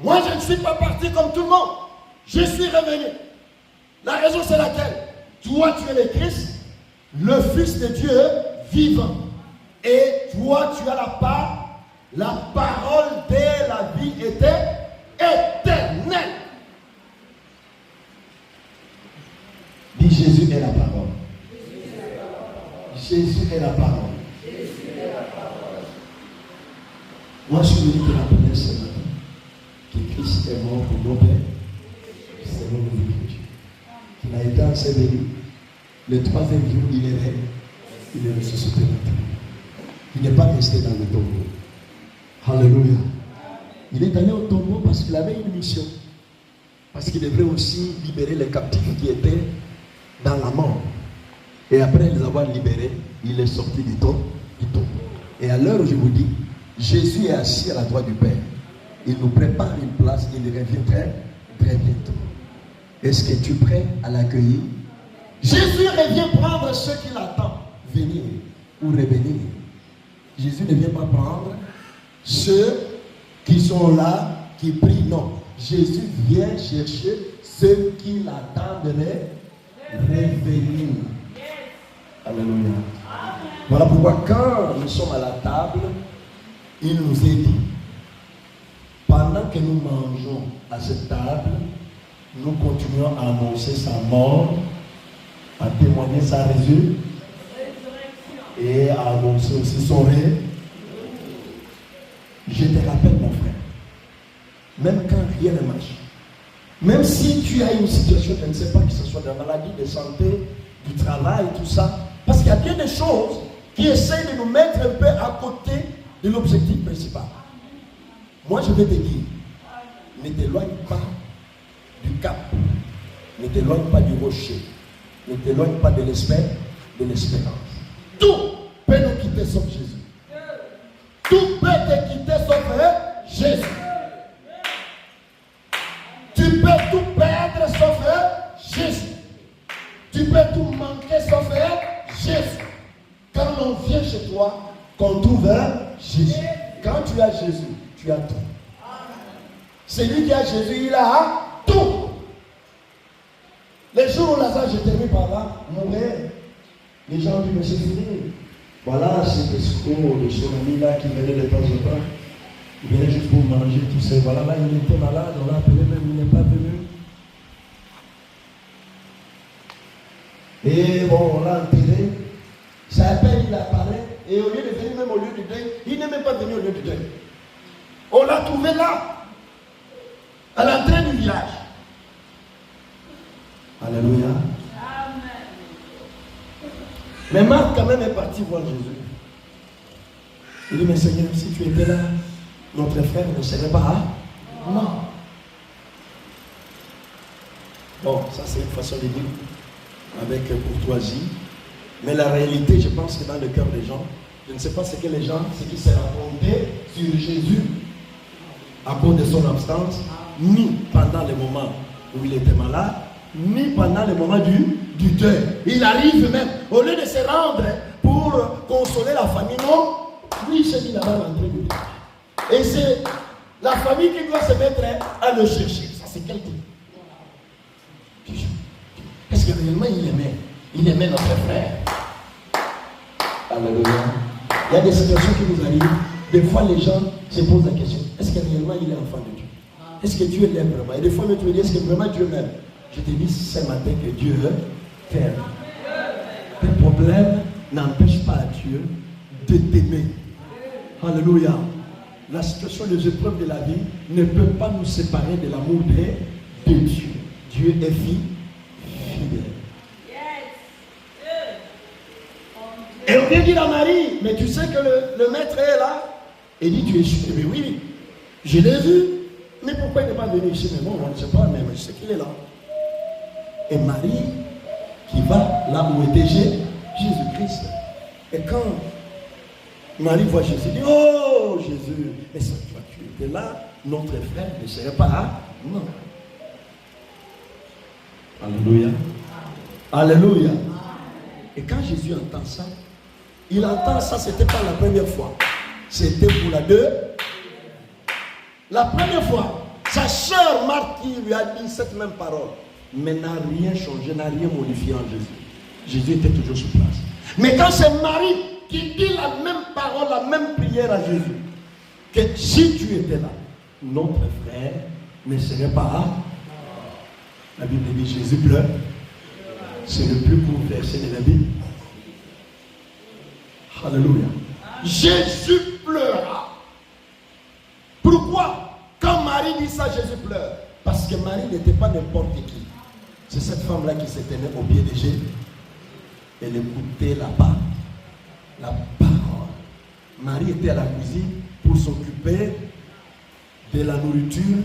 moi je ne suis pas parti comme tout le monde. Je suis revenu. La raison c'est laquelle? Toi tu es le Christ, le Fils de Dieu vivant. Et toi tu as la parole de la vie éternelle. Dis Jésus est la parole. Jésus est la parole. Moi, je suis venu te rappeler ce matin que Christ est mort pour nos pères, selon nos Écritures. Qu'il a été enseveli. Le troisième jour, il est ressuscité. Il n'est pas resté dans le tombeau. Alléluia. Il est allé au tombeau parce qu'il avait une mission. Parce qu'il devait aussi libérer les captifs qui étaient dans la mort. Et après les avoir libérés, il est sorti du tombeau. Et à l'heure où je vous dis, Jésus est assis à la droite du Père. Il nous prépare une place, il revient très, très bientôt. Est-ce que tu es prêt à l'accueillir? Jésus revient prendre ceux qui l'attendent, venir ou revenir. Jésus ne vient pas prendre ceux qui sont là, qui prient, non. Jésus vient chercher ceux qui l'attendent revenir. Alléluia. Voilà pourquoi quand nous sommes à la table, il nous est dit, pendant que nous mangeons à cette table, nous continuons à annoncer sa mort, à témoigner sa résurrection et à annoncer aussi son règne. Je te rappelle, mon frère, même quand rien ne marche, même si tu as une situation, je ne sais pas, que ce soit de maladie, de santé, du travail, tout ça, parce qu'il y a bien des choses qui essayent de nous mettre un peu à côté de l'objectif principal. Moi, je vais te dire, ne t'éloigne pas du cap, ne t'éloigne pas du rocher, ne t'éloigne pas de l'espérance. Tout peut nous quitter sauf Jésus. Tout peut te quitter sauf Jésus. Tu peux tout perdre sauf Jésus. Tu peux tout manquer sauf Jésus. Quand on vient chez toi, qu'on trouve Jésus. Quand tu as Jésus, tu as tout. Celui qui a Jésus, il a tout. Les jours où Lazare, je termine par là, mourait, les gens ont dit, mais c'est fini. Voilà, c'est des secours de son ami là qui venait de temps en temps. Il venait juste pour manger, tout ça. Voilà, là, il était malade, on l'a appelé même, il n'est pas venu. Et bon, on l'a enterré. Ça appelle, il apparaît. Et au lieu de venir même au lieu du deuil, il n'est même pas venu au lieu du deuil. On l'a trouvé là, à l'entrée du village. Alléluia. Amen. Mais Marc quand même est parti voir Jésus. Il dit, mais Seigneur, si tu étais là, notre frère ne serait pas là. Non. Bon, ça c'est une façon de dire avec courtoisie. Mais la réalité, je pense que dans le cœur des gens, je ne sais pas ce que les gens, ce qui s'est raconté sur Jésus à cause de son absence, ni pendant le moment où il était malade, ni pendant le moment du deuil. Il arrive même, au lieu de se rendre pour consoler la famille, non, lui il s'est mis là-bas à l'entrée du deuil. Et c'est la famille qui doit se mettre à le chercher. Ça c'est quel type? Est-ce que réellement il aimait notre frère? Alléluia. Il y a des situations qui nous arrivent. Des fois, les gens se posent la question, est-ce que réellement il est enfant de Dieu? Est-ce que Dieu l'aime vraiment? Et des fois, tu me dis, est-ce que vraiment Dieu m'aime? Je te dis ce matin que Dieu t'aime. Tes problèmes n'empêchent pas Dieu de t'aimer. Alléluia. La situation des épreuves de la vie ne peut pas nous séparer de l'amour de Dieu. Dieu est fidèle. vient dire à Marie, mais tu sais que le maître est là. Il dit, tu es sûr? Mais oui, je l'ai vu. Mais pourquoi il n'est pas venu ici? Mais bon, on ne sait pas, mais je sais qu'il est là. Et Marie, qui va là où était Jésus-Christ. Et quand Marie voit Jésus, elle dit, oh Jésus, mais ça, toi, tu étais là, notre frère ne serait pas là. Non. Alléluia. Alléluia. Et quand Jésus entend ça, il entend ça, ce n'était pas la première fois. C'était pour la deuxième. La première fois, sa sœur Marthe lui a dit cette même parole, mais n'a rien changé, n'a rien modifié en Jésus. Jésus était toujours sur place. Mais quand c'est Marie qui dit la même parole, la même prière à Jésus, que si tu étais là, notre frère ne serait pas là. La Bible dit Jésus pleure. C'est le plus court verset de la Bible. Alléluia. Jésus pleura. Pourquoi? Quand Marie dit ça, Jésus pleure. Parce que Marie n'était pas n'importe qui. C'est cette femme-là qui s'est tenue au pied de Jésus. Elle écoutait la parole. Marie était à la cuisine pour s'occuper de la nourriture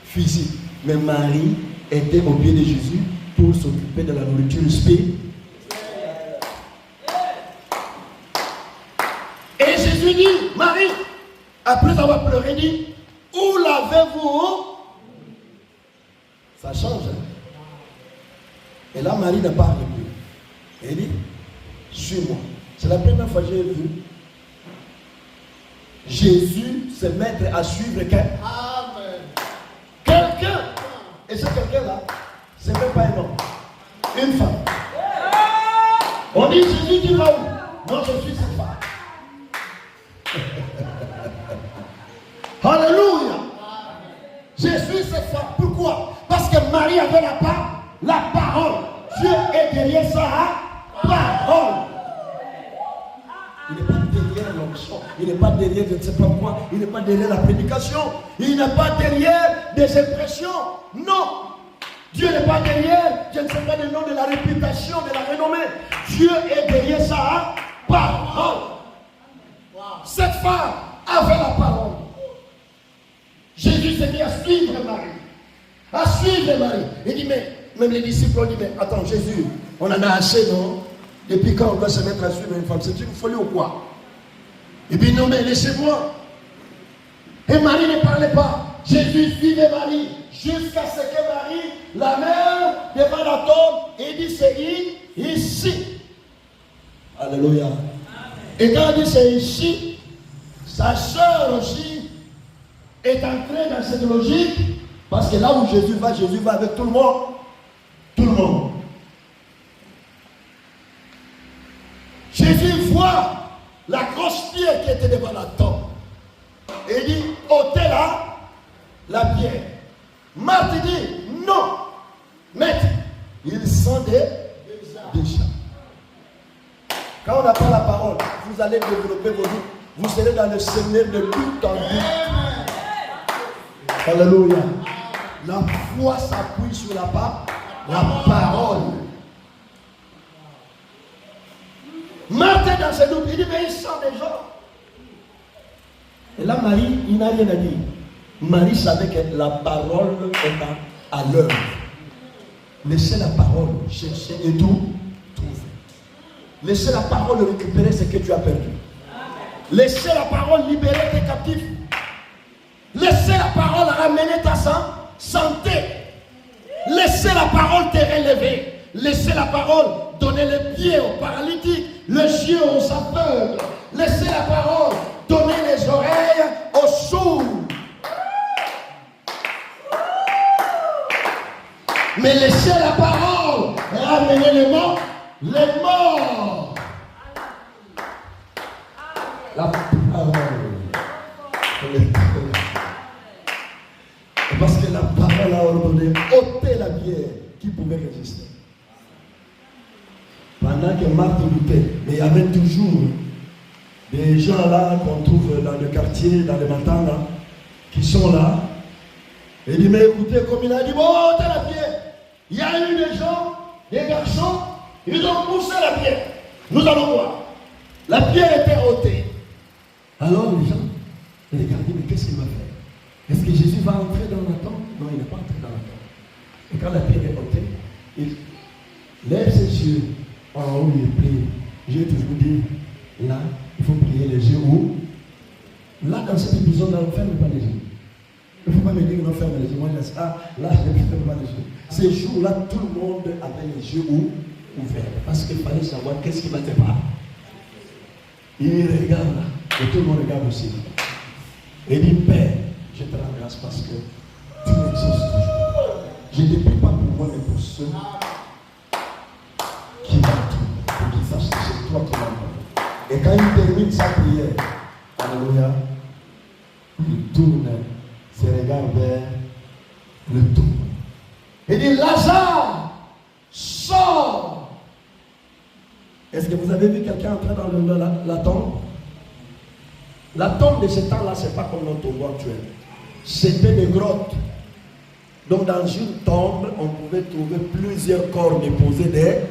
physique. Mais Marie était au pied de Jésus pour s'occuper de la nourriture spirituelle. Et Jésus dit, Marie, après avoir pleuré, dit, où l'avez-vous? Ça change. Et là, Marie n'a pas répondu. Elle dit, suis-moi. C'est la première fois que j'ai vu Jésus se mettre à suivre quelqu'un. Quelqu'un. Et ce quelqu'un-là, ce n'est même pas un homme. Une femme. On dit Jésus dit va où? Moi je suis cette femme. Alléluia. Je suis cette femme. Pourquoi? Parce que Marie avait la parole. Dieu est derrière sa parole. Il n'est pas derrière l'onction. Il n'est pas derrière je ne sais pas quoi. Il n'est pas derrière la prédication. Il n'est pas derrière des impressions. Non. Dieu n'est pas derrière, je ne sais pas le nom de la réputation, de la renommée. Dieu est derrière sa parole. Cette femme avait la parole. Jésus s'est dit à suivre Marie. À suivre Marie. Il dit, mais, même les disciples ont dit, mais attends Jésus, on en a assez, non? Depuis quand on doit se mettre à suivre une femme? C'est une folie ou quoi? Il dit, non mais laissez-moi. Et Marie ne parlait pas. Jésus suivait Marie. Jusqu'à ce que Marie la mère devant la tombe et dit c'est ici. Alléluia. Et quand elle dit c'est ici, sa soeur aussi est entrée dans cette logique parce que là où Jésus va avec tout le monde. Tout le monde. Jésus voit la grosse pierre qui était devant la tombe et il dit ôtez la pierre. Marthe dit non, maître, ils sont déjà. Quand on n'a pas la parole, vous allez développer vos doutes. Vous serez dans le séminaire de doute en doute. Alléluia. La foi s'appuie sur la parole. Marthe est dans ses doutes. Il dit mais ils sont des gens. Et là Marie, il n'a rien à dire. Marie savait que la parole est à l'œuvre. Laissez la parole chercher et tout trouver. Laissez la parole récupérer ce que tu as perdu. Laissez la parole libérer tes captifs. Laissez la parole ramener ta santé. Laissez la parole te relever. Laissez la parole donner les pieds aux paralytiques, les yeux aux aveugles. Laissez la parole donner les oreilles aux sourds. Mais laissez la parole ramener les morts. La parole. Parce que la parole a ordonné ôter la bière qui pouvait résister. Pendant que Marthe doutait, mais il y avait toujours des gens là qu'on trouve dans le quartier, dans les matins là, qui sont là. Et il dit, mais écoutez, comme il a dit, bon, ôtez la bière. Il y a eu des gens, des garçons, ils ont poussé la bière. Nous allons voir. La pierre était ôtée. Alors les gens regardaient, mais qu'est-ce qu'il va faire? Est-ce que Jésus va entrer dans la tombe? Non, il n'est pas entré dans la tombe. Et quand la pierre est ôtée, il lève ses yeux en haut et prie. J'ai toujours dit, là, il faut prier les yeux où? Là, dans cet épisode-là, on ne ferme pas les yeux. Il ne faut pas me dire qu'on ferme les yeux. Moi, je dis, ah, là, je ne ferme pas les yeux. Ces jours-là, tout le monde avait les yeux ouverts. Parce qu'il fallait savoir qu'est-ce qui va te passer. Il regarde là, et tout le monde regarde aussi. Et il dit, Père, je te rends grâce parce que tu m'exauces toujours. Je ne te prie pas pour moi, mais pour ceux qui m'entourent, pour qu'ils sachent que c'est toi qui m'entoures. Et quand il termine sa prière, alléluia, il tourne ses regards vers le tombe. Il dit, Lazare, sors. Est-ce que vous avez vu quelqu'un entrer dans la tombe? La tombe de ce temps-là, ce n'est pas comme notre tombeau actuel. C'était des grottes. Donc dans une tombe, on pouvait trouver plusieurs corps déposés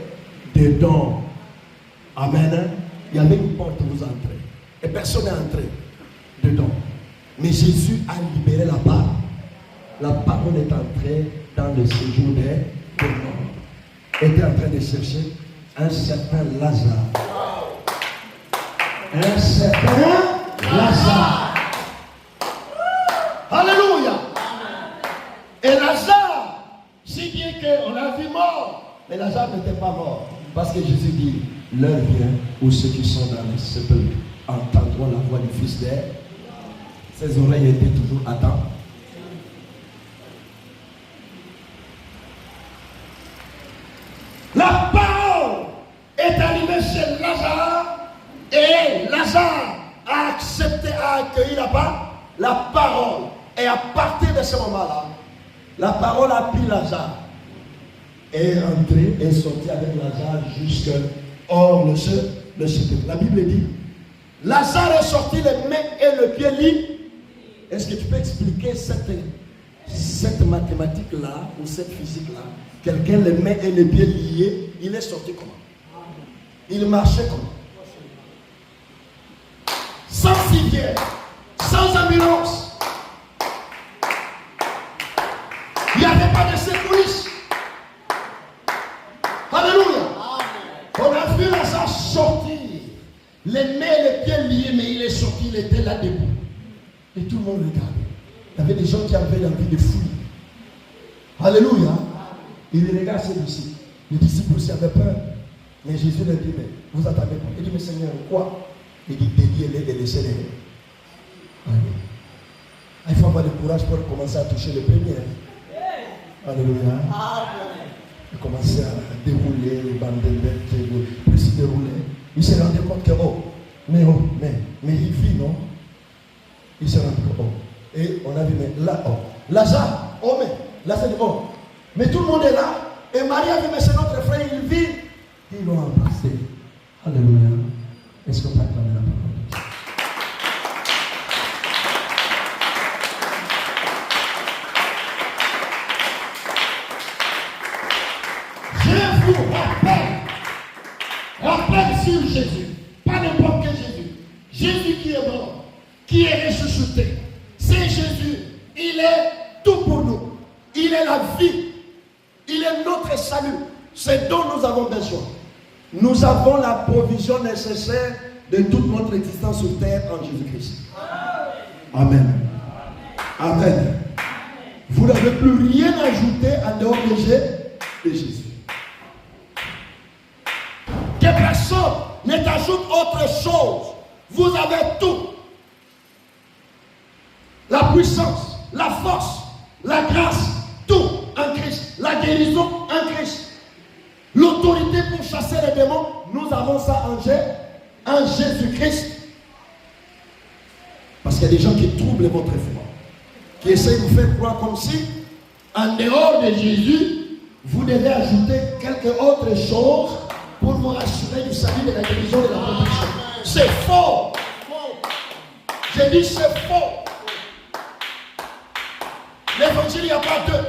dedans. Amen. Il y avait une porte où vous entrez. Et personne n'est entré dedans. Mais Jésus a libéré la part. La parole est entrée dans le séjour des morts. Il était en train de chercher un certain Lazare. Un certain Lazare. Alléluia. Et Lazare, si bien qu'on l'a vu mort, mais Lazare n'était pas mort. Parce que Jésus dit, l'heure vient où ceux qui sont dans les sépulcres entendront la voix du Fils d'Homme. Ses oreilles étaient toujours attentes. La parole est arrivée chez Lazare et Lazare a accepté, a accueilli la parole. Et à partir de ce moment-là, la parole a pris Lazare et est rentrée et est sortie avec Lazare jusque hors le sepulcre. La Bible dit, Lazare est sorti les mains et le pied liés. Est-ce que tu peux expliquer cette mathématique-là ou cette physique-là? Quelqu'un les mains et les pieds liés, il est sorti comment? Il marchait comment? Sans civière, sans ambulance. Il n'y avait pas de secouristes. Alléluia. On a vu Lazare sortir, les mains et les pieds liés, mais il est sorti, il était là debout. Et tout le monde regardait. Il y avait des gens qui avaient envie de fouiller. Alléluia. Il regarde celui-ci. Les disciples aussi avaient peur. Mais Jésus leur dit, mais vous attendez quoi? Il dit, mais Seigneur, quoi? Il dit, déliez-les et laissez-les. Il faut avoir le courage pour commencer à toucher les premiers. Alléluia. Il commençait à dérouler les bandes de plus il déroulait. Il s'est rendu compte que, mais il vit, non? Il s'est rendu compte, et on a vu, mais là, Lazare, mais Lazare dit, mais tout le monde est là, et Marie a vu, mais c'est notre frère, il vit. Ils l'ont embrassé. Alléluia. Est-ce qu'on peut acclamer la parole de Dieu? Je vous rappelle sur Jésus, pas n'importe quel Jésus. Jésus qui est mort, qui est ressuscité. C'est Jésus. Il est tout pour nous. Il est la vie. Il est notre salut. C'est dont nous avons besoin. Nous avons la provision nécessaire de toute notre existence sur terre en Jésus-Christ. Amen. Amen. Vous n'avez plus rien ajouté en dehors de Jésus. Que personne ne t'ajoute autre chose. Vous avez tout. La puissance, la force, la grâce, tout en Christ. La guérison en Christ. L'autorité pour chasser les démons, nous avons ça en Jésus-Christ. Parce qu'il y a des gens qui troublent votre foi, qui essayent de vous faire croire comme si, en dehors de Jésus, vous devez ajouter quelque autre chose pour vous rassurer du salut, de la guérison, de la protection. C'est faux. J'ai dit c'est faux. L'évangile, il n'y a pas deux.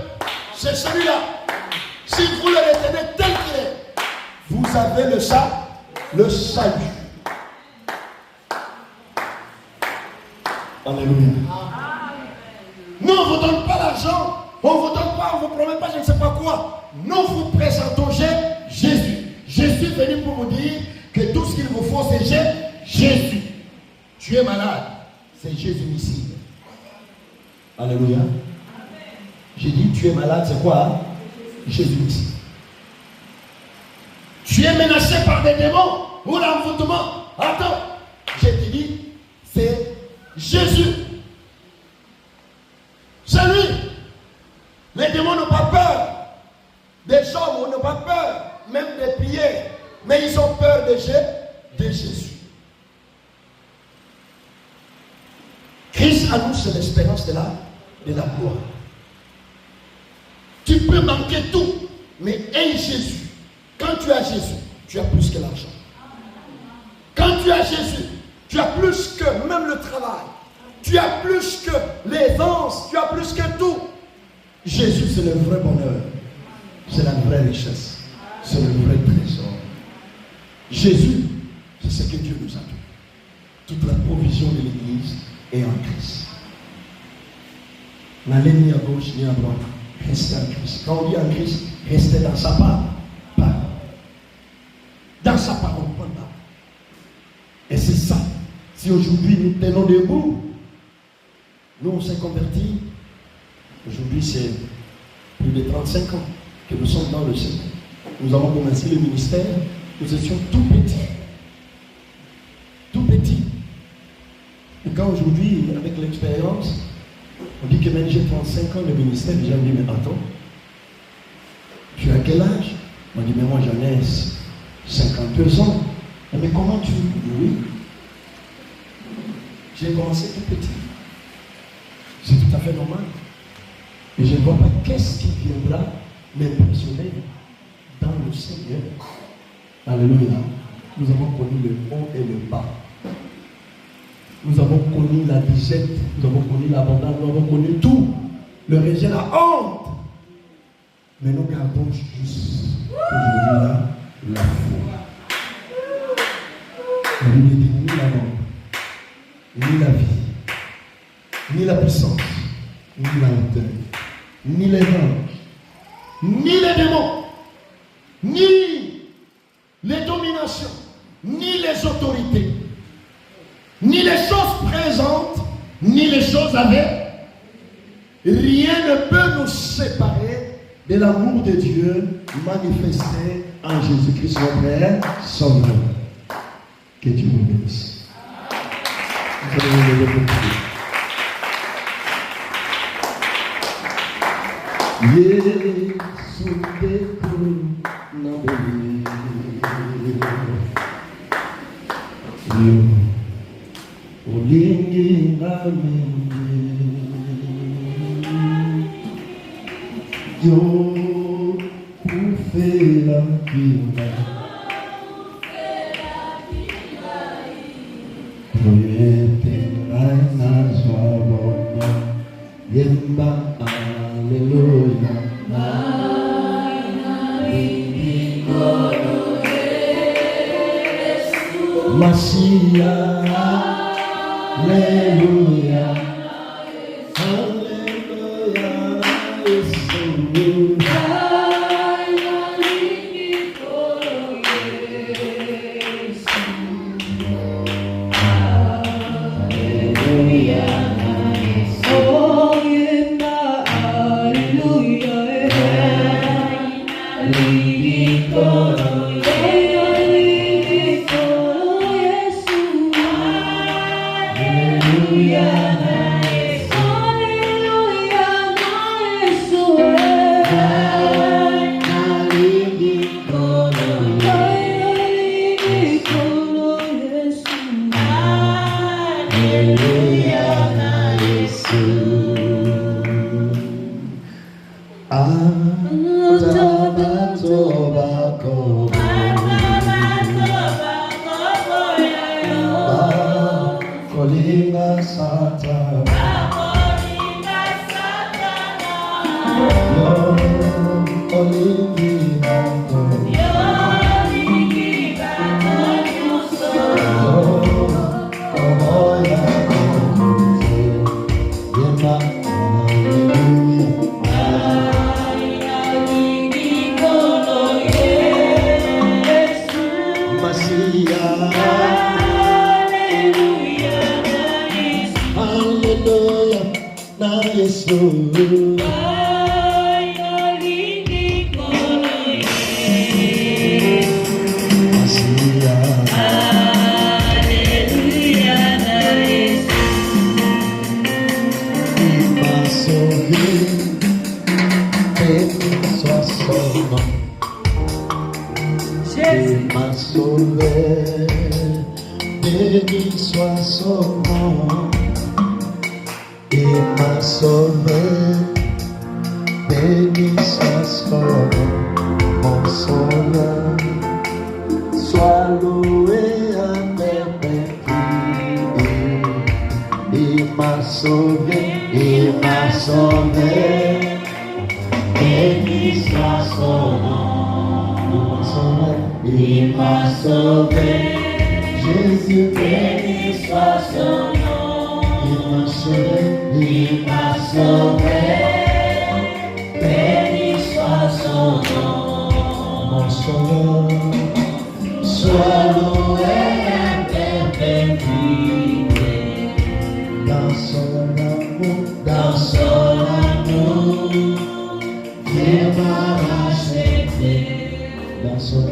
C'est celui-là. Si vous le retenez tel qu'il est, vous avez le salut. Alléluia. Nous, on ne vous donne pas l'argent, on ne vous donne pas, on ne vous promet pas je ne sais pas quoi. Nous vous présentons Jésus. Jésus est venu pour vous dire que tout ce qu'il vous faut, c'est Jésus. Tu es malade, c'est Jésus ici. Alléluia. J'ai dit, tu es malade, c'est quoi? Jésus ici. Tu es menacé par des démons ou l'envoûtement. Attends, je te dis, c'est Jésus. C'est lui. Les démons n'ont pas peur des hommes, n'ont pas peur même des prières, mais ils ont peur de Jésus. Christ à nous, c'est l'espérance de la gloire. Tu peux manquer tout, mais aie Jésus. Quand tu as Jésus, tu as plus que l'argent. Quand tu as Jésus, tu as plus que même le travail. Tu as plus que l'aisance. Tu as plus que tout. Jésus, c'est le vrai bonheur. C'est la vraie richesse. C'est le vrai trésor. Jésus, c'est ce que Dieu nous a donné. Toute la provision de l'Église est en Christ. N'allez ni à gauche ni à droite. Restez en Christ. Quand on dit en Christ, restez dans sa parole. Dans sa parole. Et c'est ça. Si aujourd'hui nous tenons debout, nous on s'est convertis. Aujourd'hui c'est plus de 35 ans que nous sommes dans le Seigneur. Nous avons commencé le ministère, nous étions tout petits. Tout petits. Et quand aujourd'hui, avec l'expérience, on dit que même j'ai 35 ans le ministère, les gens me disent, mais attends, tu as quel âge? On dit, mais moi j'en ai 52 ans. Mais comment tu... Oui. J'ai commencé tout petit. C'est tout à fait normal. Et je ne vois pas qu'est-ce qui viendra m'impressionner dans le Seigneur. Alléluia. Nous avons connu le haut et le bas. Nous avons connu la disette, nous avons connu l'abondance, nous avons connu tout. Le rejet, la honte. Mais nous gardons juste aujourd'hui la foi. On lui dit ni la mort, ni la vie, ni la puissance, ni la hauteur, ni les anges, ni les démons, ni les dominations, ni les autorités, ni les choses présentes, ni les choses à venir. Rien ne peut nous séparer de l'amour de Dieu manifesté en Jésus-Christ, notre Sauveur. Que Dieu vous bénisse. Vous allez vous lever pour prier. Yesu Petro Naboli Yo Olingi Nami Yo Ufela Kina Yemba, Alleluia. Masia, Alleluia. Alleluia, Béni soit son nom, il m'a sauvé. Béni soit son nom, mon sauveur. Sois loué à perpétuité. Il m'a sauvé, il m'a sauvé. Béni soit son nom, il m'a sauvé. Jésus, béni soit son nom, il m'a sauvé, béni soit son nom, mon sauveur, sois loué à perpétuité, dans son amour, il m'a racheté, dans son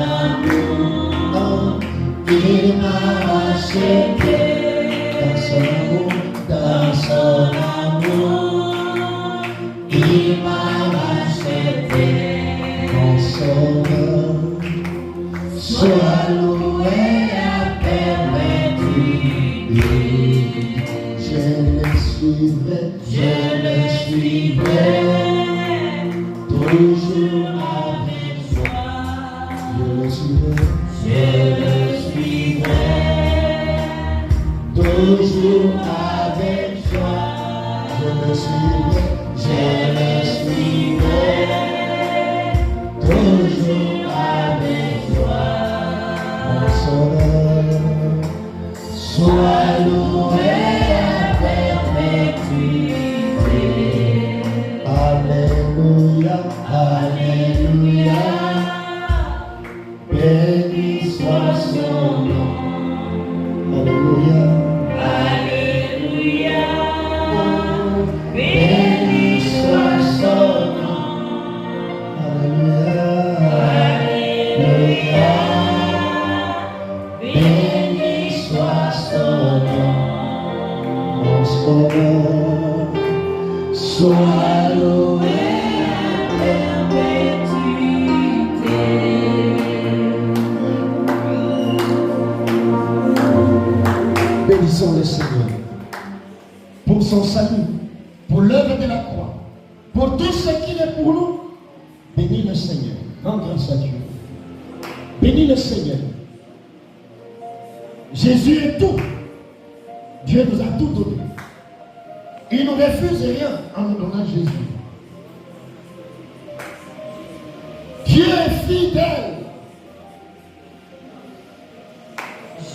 amour, il m'a racheté, dans son amour, il m'a racheté, mon sauveur, sois loué à perpétuité. Je le suivrai, toujours avec joie, je le suivrai, toujours avec joie, je le suivrai, toujours avec joie, mon sauveur, sois loué à perpétuité. Alléluia, alléluia, béni soit son nom. Alléluia, alléluia, béni soit son nom. Alléluia, alléluia, béni soit son nom. Mon sauveur, sois loué à perpétuité. Bénissons le Seigneur pour son salut, pour l'œuvre de la croix, pour tout ce qu'il est pour nous. Bénis le Seigneur, rends grâce à Dieu. Bénis le Seigneur. Jésus est tout. Dieu nous a tout donné. Il ne refuse rien en nous donnant Jésus. Dieu est fidèle.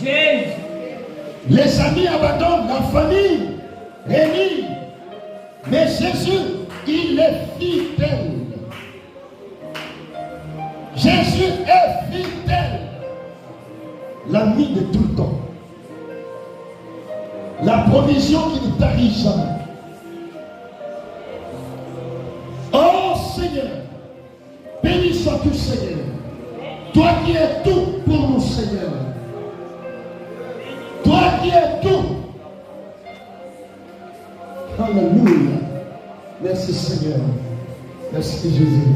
Jésus. Les amis abandonnent, la famille réunie. Mais Jésus, il est fidèle. Jésus est fidèle. L'ami de tout le temps. La provision qui ne tarit jamais. Oh Seigneur, béni sois-tu Seigneur. Toi qui es tout pour nous Seigneur. Toi qui es tout. Alléluia. Merci Seigneur. Merci Jésus.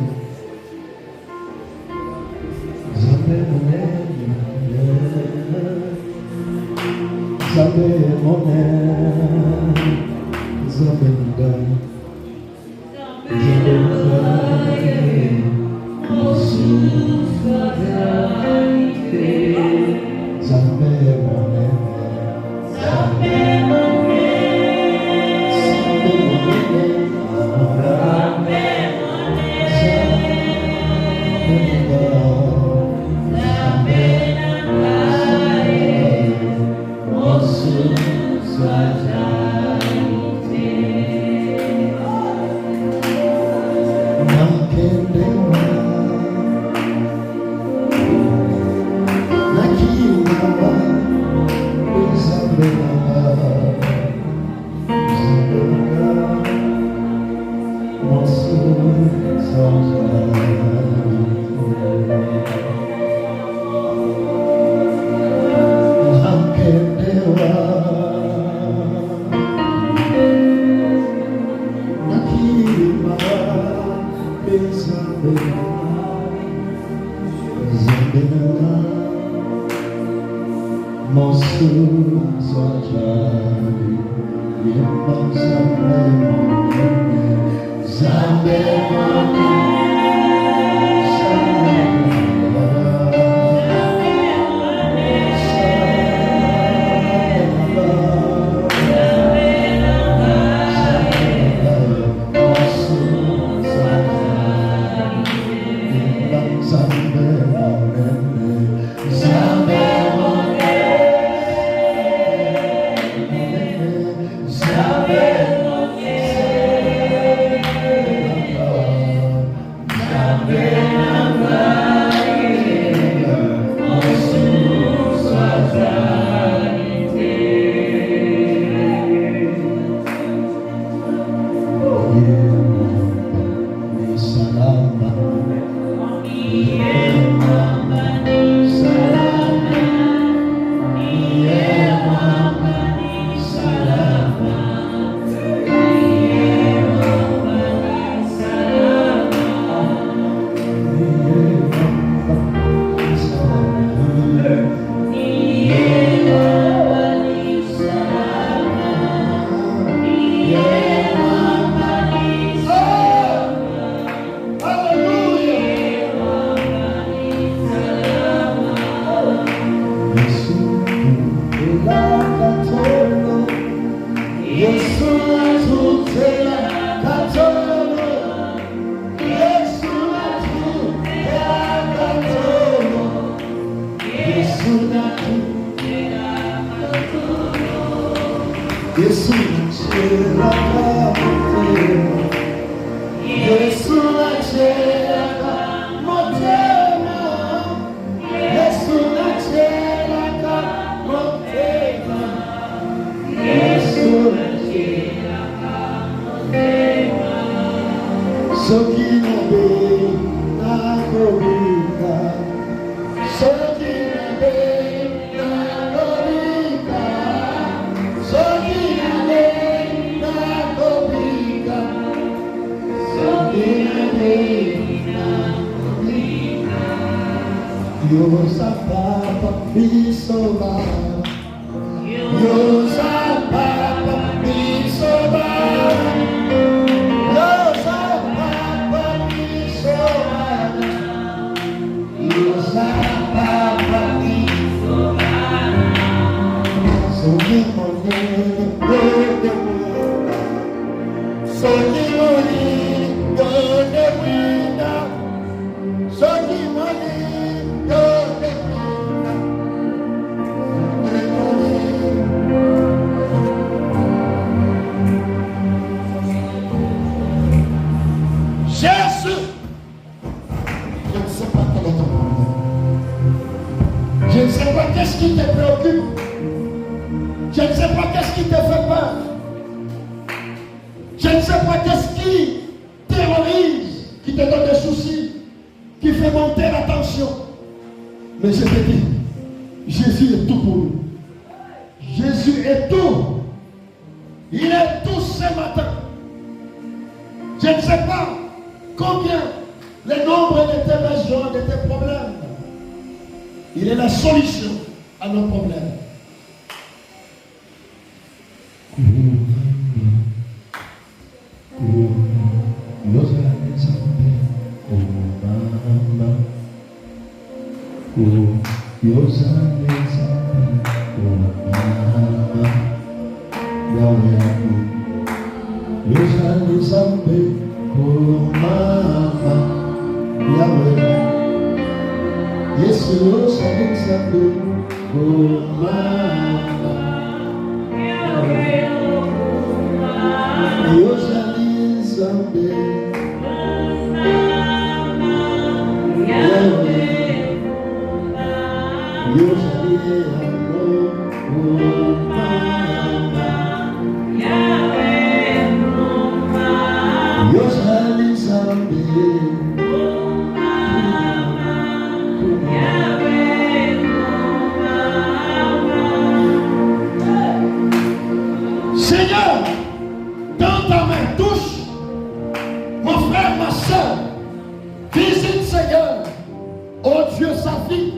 oh Dieu, sa vie.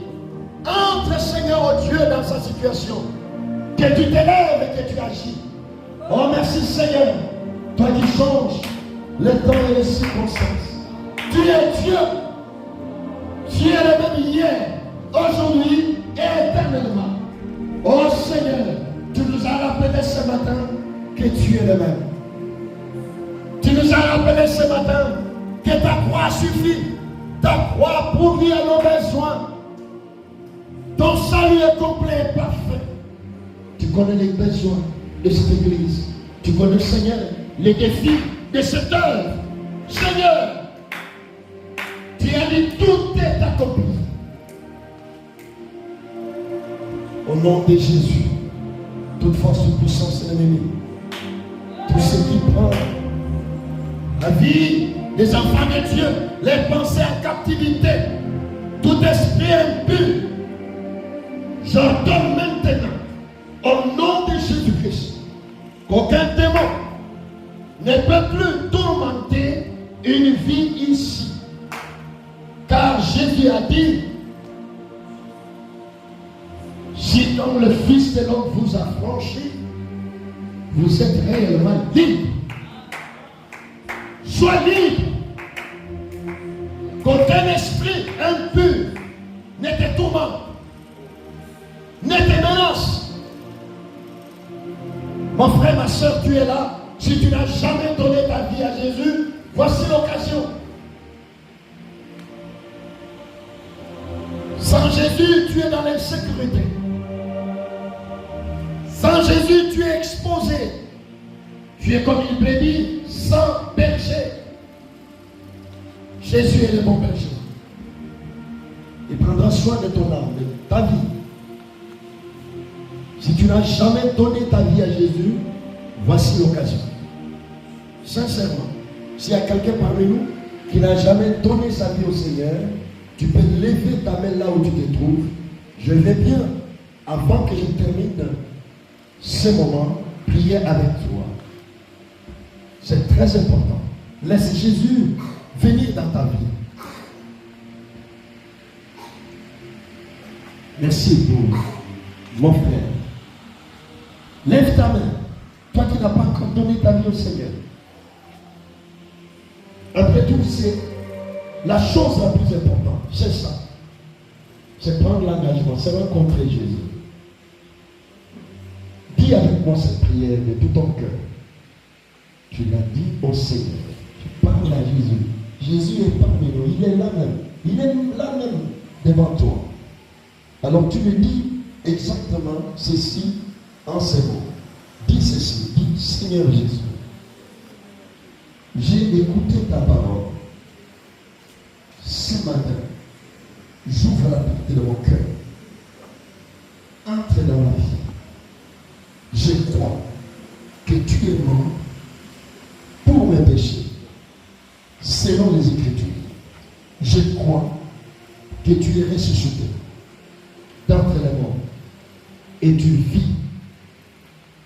Entre, Seigneur, oh Dieu, dans sa situation. Que tu t'élèves et que tu agis. Oh, merci, Seigneur. Toi qui changes les temps et les circonstances. Tu es Dieu. Tu es le même hier, aujourd'hui et éternellement. Oh Seigneur, tu nous as rappelé ce matin que tu es le même. Tu nous as rappelé ce matin que ta croix suffit. Ta croix pourvit à nos besoins. Ton salut est complet et parfait. Tu connais les besoins de cette église. Tu connais, Seigneur, les défis de cette œuvre. Seigneur, tu as dit tout est accompli. Au nom de Jésus, toute force, toute puissance de l'ennemi, tout ce qui prend la vie des enfants de Dieu, les pensées en captivité, tout esprit impur, j'ordonne maintenant, au nom de Jésus-Christ, qu'aucun démon ne peut plus tourmenter une vie ici. Car Jésus a dit, si donc le Fils de l'homme vous a franchi, vous êtes réellement libre. Sois libre. Qu'aucun esprit impur ne te tourmente, ne te menace. Mon frère, ma soeur, tu es là. Si tu n'as jamais donné ta vie à Jésus, voici l'occasion. Sans Jésus, tu es dans l'insécurité. Sans Jésus, tu es exposé. Tu es comme une brebis sans berger. Jésus est le bon berger. Il prendra soin de ton âme, de ta vie. Si tu n'as jamais donné ta vie à Jésus, voici l'occasion. Sincèrement, s'il y a quelqu'un parmi nous qui n'a jamais donné sa vie au Seigneur, tu peux lever ta main là où tu te trouves. Je vais bien, avant que je termine ce moment, prier avec toi. C'est très important. Laisse Jésus venir dans ta vie. Merci pour mon frère. Lève ta main. Toi qui n'as pas encore donné ta vie au Seigneur. Après tout, c'est la chose la plus importante. C'est ça. C'est prendre l'engagement. C'est rencontrer Jésus. Dis avec moi cette prière de tout ton cœur. Tu l'as dit au Seigneur. Tu parles à Jésus. Jésus est parmi nous. Il est là même. Il est là même devant toi. Alors tu me dis exactement ceci en ces mots. Dis ceci. Dis, Seigneur Jésus, j'ai écouté ta parole. Ce matin, j'ouvre la porte de mon cœur. Entre dans ma vie. Je crois que tu es mort pour mes péchés, selon les Écritures. Je crois que tu es ressuscité d'entre les morts et tu vis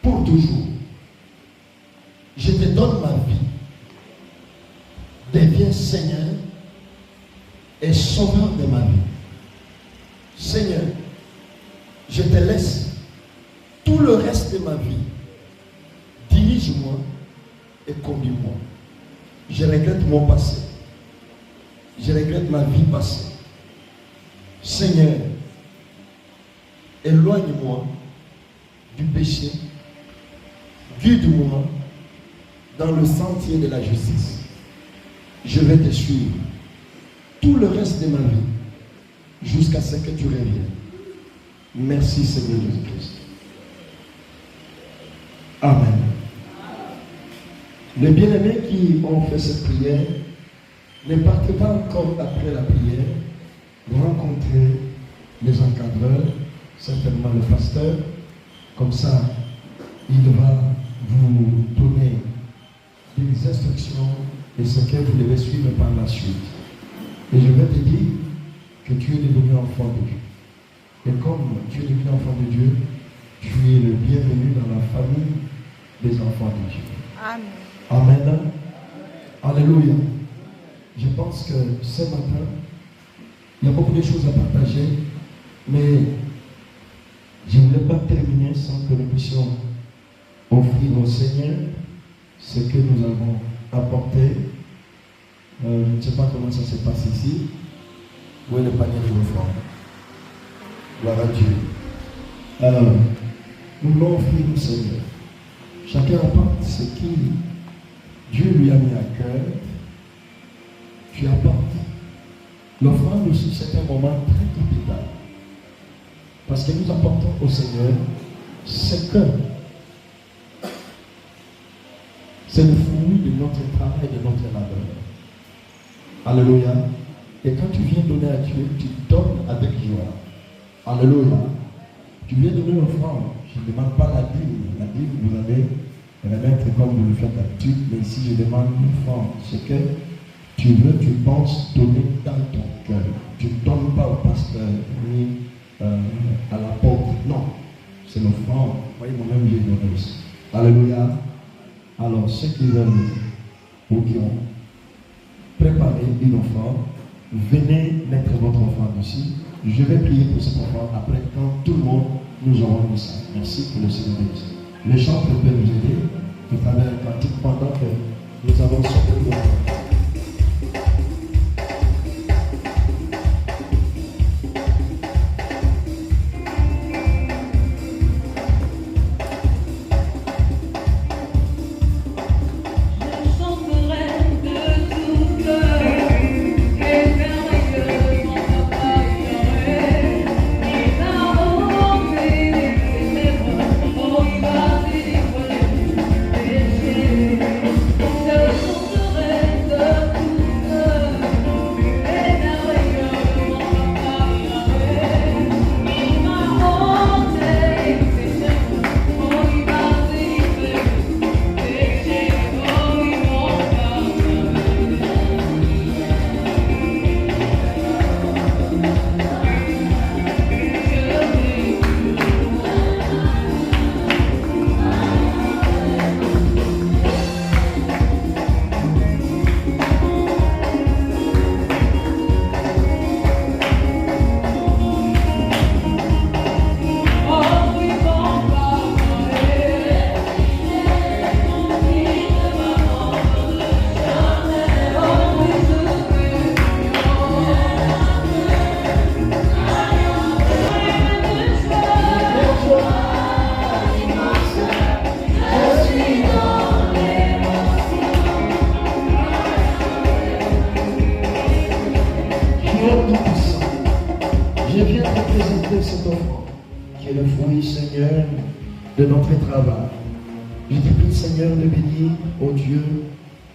pour toujours. Je te donne ma vie. Deviens Seigneur et sauveur de ma vie. Seigneur, je te laisse tout le reste de ma vie. Dirige-moi et conduis-moi. Je regrette mon passé. Je regrette ma vie passée. Seigneur, éloigne-moi du péché. Guide-moi dans le sentier de la justice. Je vais te suivre tout le reste de ma vie jusqu'à ce que tu reviennes. Merci Seigneur Jésus-Christ. Amen. Les bien-aimés qui ont fait cette prière, ne partez pas encore après la prière. Vous rencontrez les encadreurs, certainement le pasteur. Comme ça, il va vous donner des instructions et ce que vous devez suivre par la suite. Et je vais te dire que tu es devenu enfant de Dieu. Et comme tu es devenu enfant de Dieu, tu es le bienvenu dans la famille des enfants de Dieu. Amen. Amen. Alléluia. Je pense que ce matin, Il y a beaucoup de choses à partager, mais je ne voulais pas terminer sans que nous puissions offrir au Seigneur ce que nous avons apporté. Je ne sais pas comment ça se passe ici. Où est le panier de l'offrande? Gloire à Dieu. Alors, nous voulons offrir au Seigneur. Chacun apporte ce qui Dieu lui a mis à cœur. Tu apportes. L'offrande aussi, c'est un moment très capital. Parce que nous apportons au Seigneur ce que c'est le fruit de notre travail, de notre labeur. Alléluia. Et quand tu viens donner à Dieu, tu donnes avec joie. Alléluia. Tu viens donner l'offrande. Je ne demande pas la dîme. La dîme, vous allez remettre comme vous le faites d'habitude. Mais ici, je demande l'offrande. C'est que tu veux, tu penses donner dans ton cœur. Tu ne donnes pas au pasteur ni à l'apôtre. Non. C'est l'offrande. Voyez, moi-même, j'ai donné aussi. Alléluia. Alors, ceux qui veulent ou qui ont préparé une offrande, venez mettre votre offrande ici. Je vais prier pour cette offrande. Après, quand tout le monde nous aura mis ça. Merci pour le Seigneur bénisse. Le chant peut nous aider à travers un cantique pendant que nous avons sorti de l'offrande. Je viens te présenter cette offrande qui est le fruit, Seigneur, de notre travail. Je te prie, Seigneur, de bénir, oh Dieu,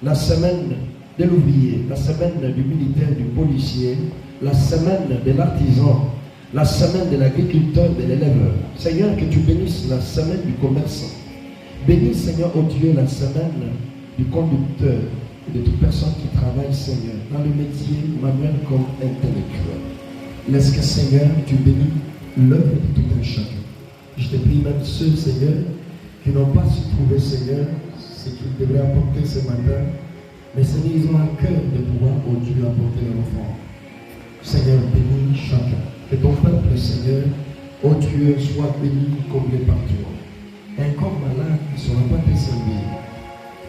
la semaine de l'ouvrier, la semaine du militaire, du policier, la semaine de l'artisan, la semaine de l'agriculteur, de l'éleveur. Seigneur, que tu bénisses la semaine du commerçant. Bénis, Seigneur, oh Dieu, la semaine du conducteur et de toute personne qui travaille, Seigneur, dans le métier manuel comme intellectuel. Laisse que, Seigneur, tu bénis l'œuvre de tout un chacun. Je te prie même ceux, Seigneur, qui n'ont pas su trouver, Seigneur, ce qu'ils devraient apporter ce matin, mais Seigneur, ils ont un cœur de pouvoir, oh Dieu, apporter leur offrande. Seigneur, bénis chacun. Que ton peuple, Seigneur, oh Dieu, soit béni, comblé par toi. Un corps malade ne saura pas te servir,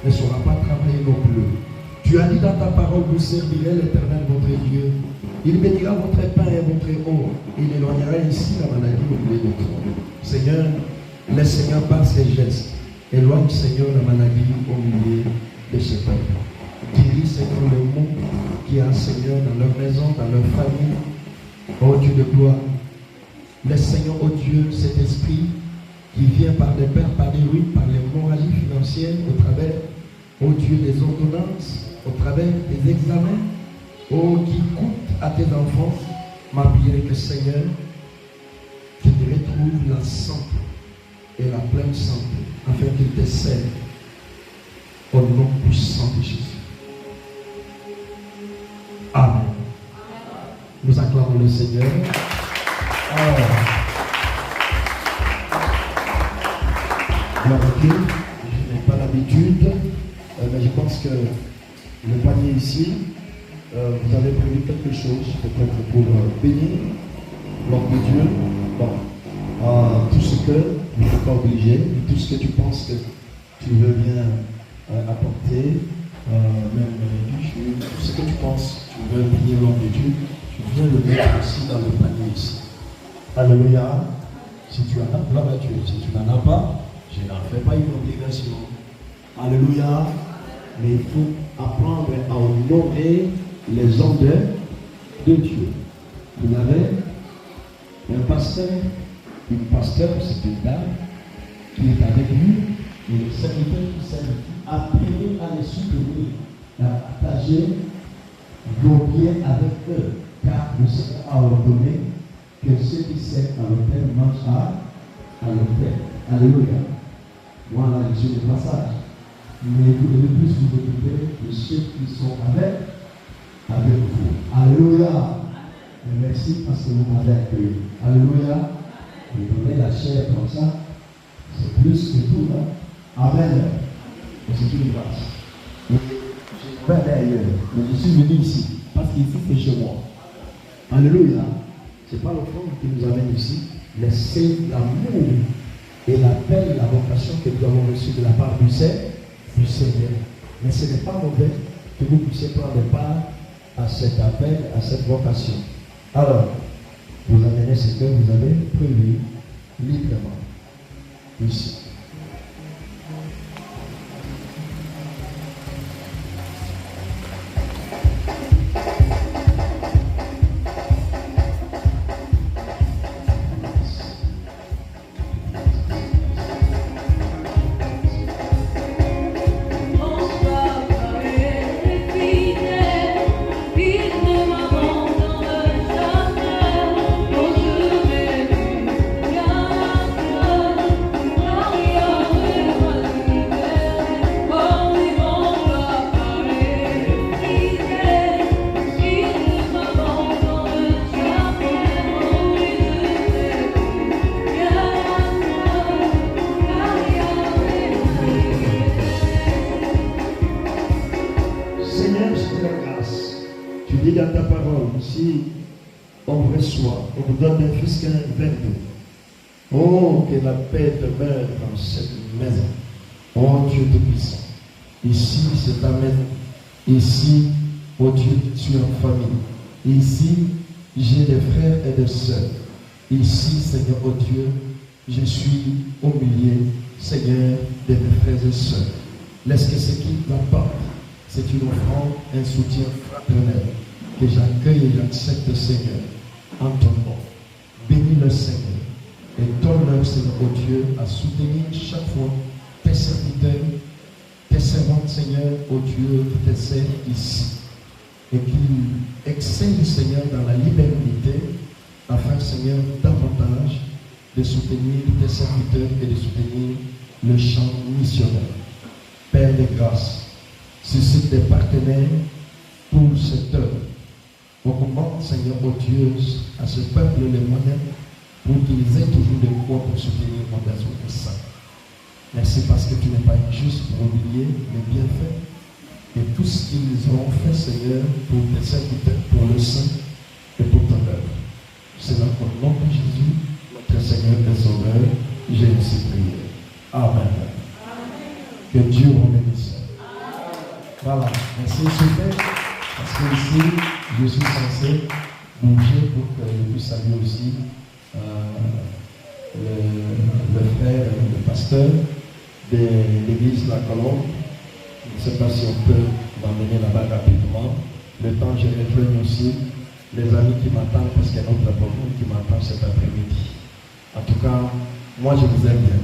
ne saura pas travailler non plus. Tu as dit dans ta parole, vous servirez l'Éternel, votre Dieu. Il bénira votre pain et votre eau. Il éloignera ici la maladie au milieu de toi. Seigneur, laisse, Seigneur, par ses gestes, éloigne, Seigneur, la maladie au milieu de ce peuple. Guéris, Seigneur, le monde qui a, Seigneur, dans leur maison, dans leur famille. Oh Dieu de gloire, laisse, Seigneur, oh Dieu, cet esprit qui vient par des pertes, par des ruines, par l'hémorragie financière, au travers, oh Dieu, des ordonnances, au travers des examens, oh, qui coûtent à tes enfants, ma prière que, Seigneur, tu te retrouves la santé et la pleine santé, afin qu'il te serve au nom puissant de Jésus. Amen. Nous acclamons le Seigneur. Gloire à Dieu. Je n'ai pas l'habitude, mais je pense que le panier ici, vous avez prévu quelque chose, peut-être pour bénir l'homme de Dieu. Bon, tout ce que, il ne faut pas obliger, tout ce que tu penses que tu veux bien apporter, même tout ce que tu penses, tu veux bénir l'homme de Dieu, tu viens le mettre aussi dans le panier ici. Alléluia. Si tu en as, gloire à Dieu. Si tu n'en as pas, je n'en fais pas une obligation. Alléluia. Mais il faut apprendre à honorer les hommes de Dieu. Vous avez un pasteur, une pasteur, c'est une dame qui est avec lui, et le serviteur qui servit. Apprenez à les soutenir, à partager vos biens avec eux, car le Seigneur a ordonné que ceux qui servent à l'autel mangent à l'autel. Alléluia. Voilà, je suis le passage. Mais vous devez plus vous occuper de ceux qui sont avec vous. Alléluia. Et merci parce que vous m'avez accueilli. Alléluia. Vous donnez la chair comme ça, c'est plus que tout. Hein? Amen. C'est une grâce. Je vais aller ailleurs, mais je suis venu ici parce qu'ici c'est chez moi. Alléluia. Ce n'est pas l'offrande qui nous amène ici, mais c'est l'amour et l'appel, la vocation que nous avons reçue de la part du Seigneur. Mais ce n'est pas mauvais que vous puissiez prendre part à cet appel, à cette vocation. Alors, vous amenez ce que vous avez prévu librement ici. Dans ta parole, si on reçoit, on vous donne un fils qu'un verre d'eau. Oh, que la paix demeure dans cette maison. Oh Dieu Tout-Puissant. Ici, c'est ta maison. Ici, oh Dieu, tu es en famille. Ici, j'ai des frères et des sœurs. Ici, Seigneur, oh Dieu, je suis au milieu, Seigneur, de mes frères et sœurs. Laisse que ce qui m'apporte, c'est une offrande, un soutien fraternel. Que j'accueille et j'accepte, Seigneur, en ton nom. Bénis le Seigneur et donne-leur, Seigneur, oh Dieu, à soutenir chaque fois tes serviteurs, tes servantes, Seigneur, oh Dieu, qui te servent ici. Et qu'ils excellent, Seigneur, dans la libéralité, afin, Seigneur, davantage de soutenir tes serviteurs et de soutenir le champ missionnaire. Père de grâce, suscite des partenaires pour cette œuvre. On commande, Seigneur, oh Dieu, à ce peuple les moyens pour qu'ils aient toujours de quoi pour soutenir mon besoin de saint. Merci parce que tu n'es pas injuste pour oublier les bienfaits et tout ce qu'ils ont fait, Seigneur, pour tes serviteurs, pour le saint et pour ton œuvre. C'est dans le nom de Jésus, notre Seigneur et Sauveur, j'ai ainsi prié. Amen. Que Dieu vous bénisse. Voilà, merci, super. Parce que ici, je suis censé bouger pour que je puisse saluer aussi le frère, le pasteur de l'église La Colombe. Je ne sais pas si on peut m'emmener là-bas rapidement. Le temps, je rejoins aussi les amis qui m'attendent, parce qu'il y a notre apôtre qui m'attend cet après-midi. En tout cas, moi je vous aime bien.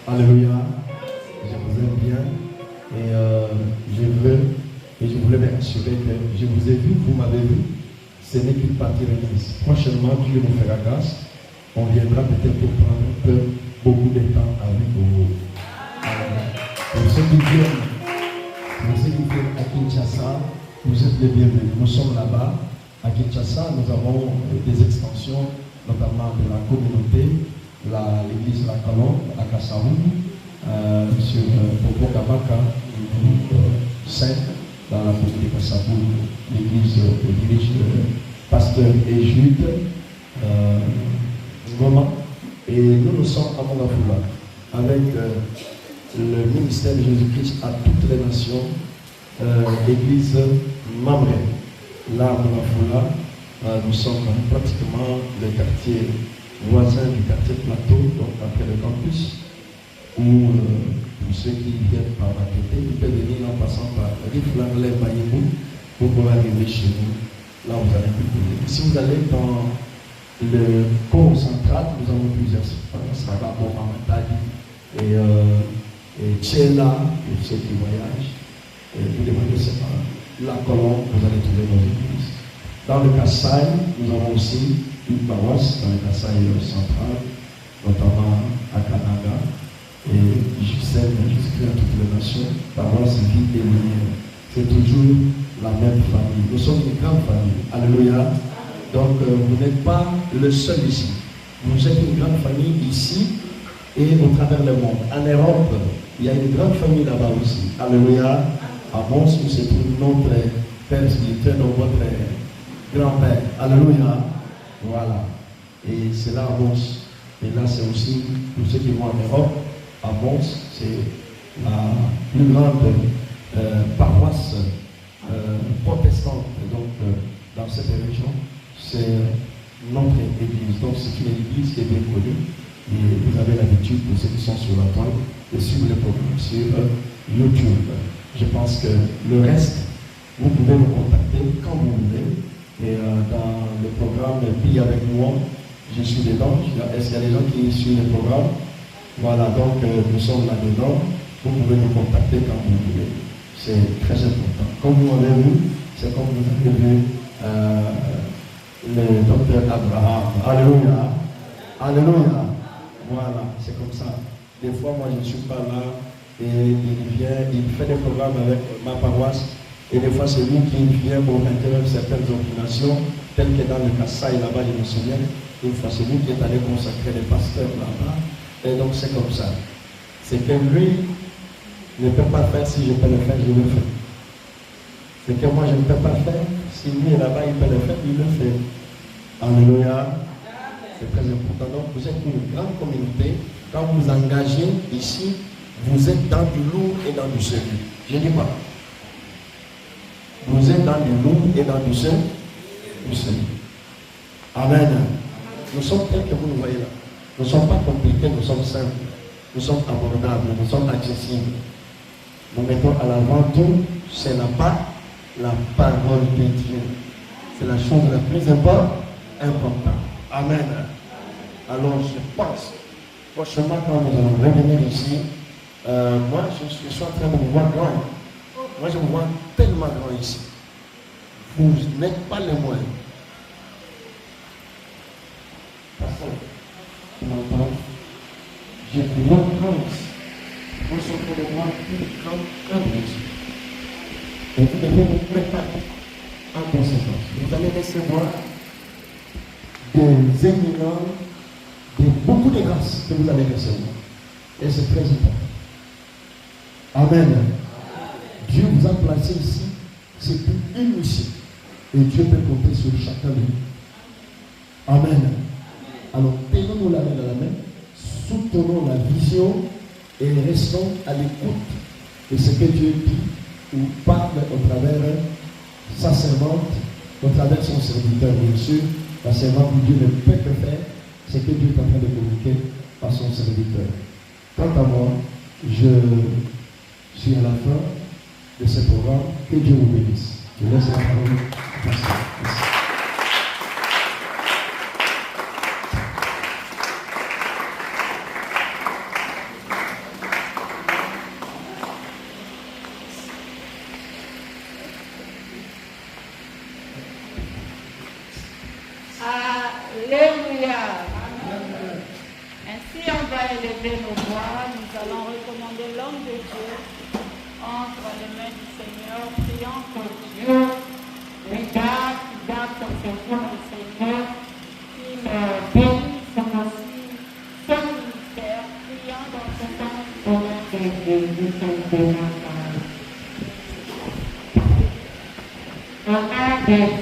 Alléluia. Je vous aime bien. Et je voulais m'assurer que je vous ai vu, vous m'avez vu. Ce n'est qu'une partie remise. Prochainement, Dieu nous fera grâce. On viendra peut-être pour prendre beaucoup de temps avec vous. Pour ceux qui viennent à Kinshasa, vous êtes les bienvenus. Nous sommes là-bas. À Kinshasa, nous avons des extensions, notamment de la communauté, l'église La Colombe, à Kassaoum, sur Popo Kabaka, 5. dans la commune de Kassabou. L'église dirige pasteur et Jude Ngoma. Et nous sommes à Mongafula avec le ministère de Jésus-Christ à toutes les nations, l'église Mamre. Là, à Mongafula, nous sommes pratiquement le quartier voisin du quartier Plateau, donc après le campus, où pour ceux qui viennent par la côté, ils peuvent venir en passant par Riflanglais Bayemou pour pouvoir arriver chez nous. Là, vous allez plus trouver. Si vous allez dans le corps central, nous avons plusieurs espaces, Rababo, Mamatadi et Tchela, pour ceux qui voyagent. Et vous demandez, c'est par la colombe, vous allez trouver nos églises. Dans le Kassai, nous avons aussi une paroisse dans le Kassai central, notamment à Kananga, et Juxem, jusqu'à toutes les nations, paroisse Vie et Lumière. C'est toujours la même famille. Nous sommes une grande famille. Alléluia. Donc, vous n'êtes pas le seul ici. Vous êtes une grande famille ici et au travers le monde. En Europe, il y a une grande famille là-bas aussi. Alléluia. À Mons, où se trouve notre Père spirituel, donc votre grand-père. Alléluia. Voilà. Et c'est là à Mons. Et là, c'est aussi, pour ceux qui vont en Europe, à Mons, c'est la plus grande paroisse protestante. Donc, dans cette région, c'est notre église. Donc, c'est une église qui est bien connue. Et vous avez l'habitude, pour ceux qui sont sur la toile, de suivre le programme sur YouTube. Je pense que le reste, vous pouvez nous contacter quand vous voulez. Et dans le programme Vie avec moi, je suis dedans. Est-ce qu'il y a des gens qui suivent le programme? Voilà, donc nous sommes là-dedans. Vous pouvez nous contacter quand vous voulez. C'est très important. Comme vous avez vu, c'est comme vous avez vu le docteur Abraham. Alléluia. Alléluia. Voilà, c'est comme ça. Des fois, moi, je ne suis pas là et il vient, il fait des programmes avec ma paroisse. Et des fois, c'est lui qui vient pour interrompre certaines ordinations, telles que dans le Kassai, là-bas, je me souviens. Une fois, c'est lui qui est allé consacrer les pasteurs là-bas. Et donc, c'est comme ça. C'est que lui ne peut pas faire, si je peux le faire, je le fais. C'est que moi, je ne peux pas faire, si lui est là-bas, il peut le faire, il le fait. Alléluia. C'est très important. Donc, vous êtes une grande communauté. Quand vous engagez ici, vous êtes dans du lourd et dans du sérieux. Je dis pas. Vous êtes dans du lourd et dans du sérieux. Amen. Nous sommes tels que vous nous voyez là. Nous ne sommes pas compliqués, nous sommes simples. Nous sommes abordables, nous sommes accessibles. Nous mettons à l'avant tout, c'est la parole de Dieu. C'est la chose la plus importante. Amen. Alors je pense, prochainement quand nous allons revenir ici, moi je suis en train de vous voir grand. Moi je vous vois tellement grand ici. Vous n'êtes pas les moyens. Pasteur, tu m'entends? J'ai plus longtemps ici. Moi je suis en train de voir plus grand ici. Et vous devez vous préparer en conséquence. Vous allez recevoir des éminents, beaucoup de grâces que vous allez recevoir. Et c'est très important. Amen. Dieu vous a placé ici, c'est une mission. Et Dieu peut compter sur chacun de nous. Amen. Alors, tenons-nous la main dans la main, soutenons la vision et restons à l'écoute de ce que Dieu dit ou parle au travers sa servante, au travers son serviteur, bien sûr. La servante de Dieu ne peut que faire ce que Dieu est en train de communiquer par son serviteur. Quant à moi, je suis à la fin de ce programme. Que Dieu vous bénisse. Je laisse la parole. Merci. Alléluia. Ainsi, on va élever nos voix. Nous allons recommander l'homme de Dieu entre les mains du Seigneur, priant que Dieu regarde, qu'il garde son serviteur, le Seigneur, qu'il bénisse aussi son ministère, priant dans ce temps au nom de Jésus. Éternel Dieu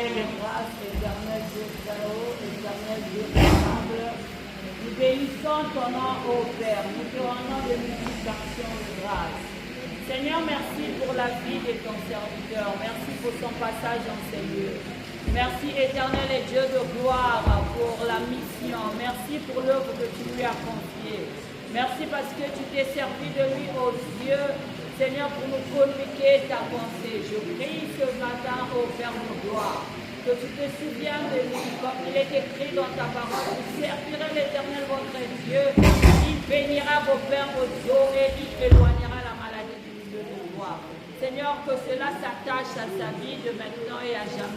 de grâce, éternel Dieu très haut, éternel Dieu aimable, nous bénissons ton nom, ô Père, nous te rendons de multiplications de grâce. Seigneur, merci pour la vie de ton serviteur, merci pour son passage en ces lieux. Merci éternel et Dieu de gloire pour la mission, merci pour l'œuvre que tu lui as confiée. Merci parce que tu t'es servi de lui aux yeux, Seigneur, pour nous communiquer ta pensée. Je prie ce matin, ô Père de gloire, que tu te souviens de lui, comme il est écrit dans ta parole. Vous servirez l'Éternel votre Dieu, il bénira vos pères aux eaux et il éloignera la maladie du milieu de toi. Seigneur, que cela s'attache à sa vie de maintenant et à jamais.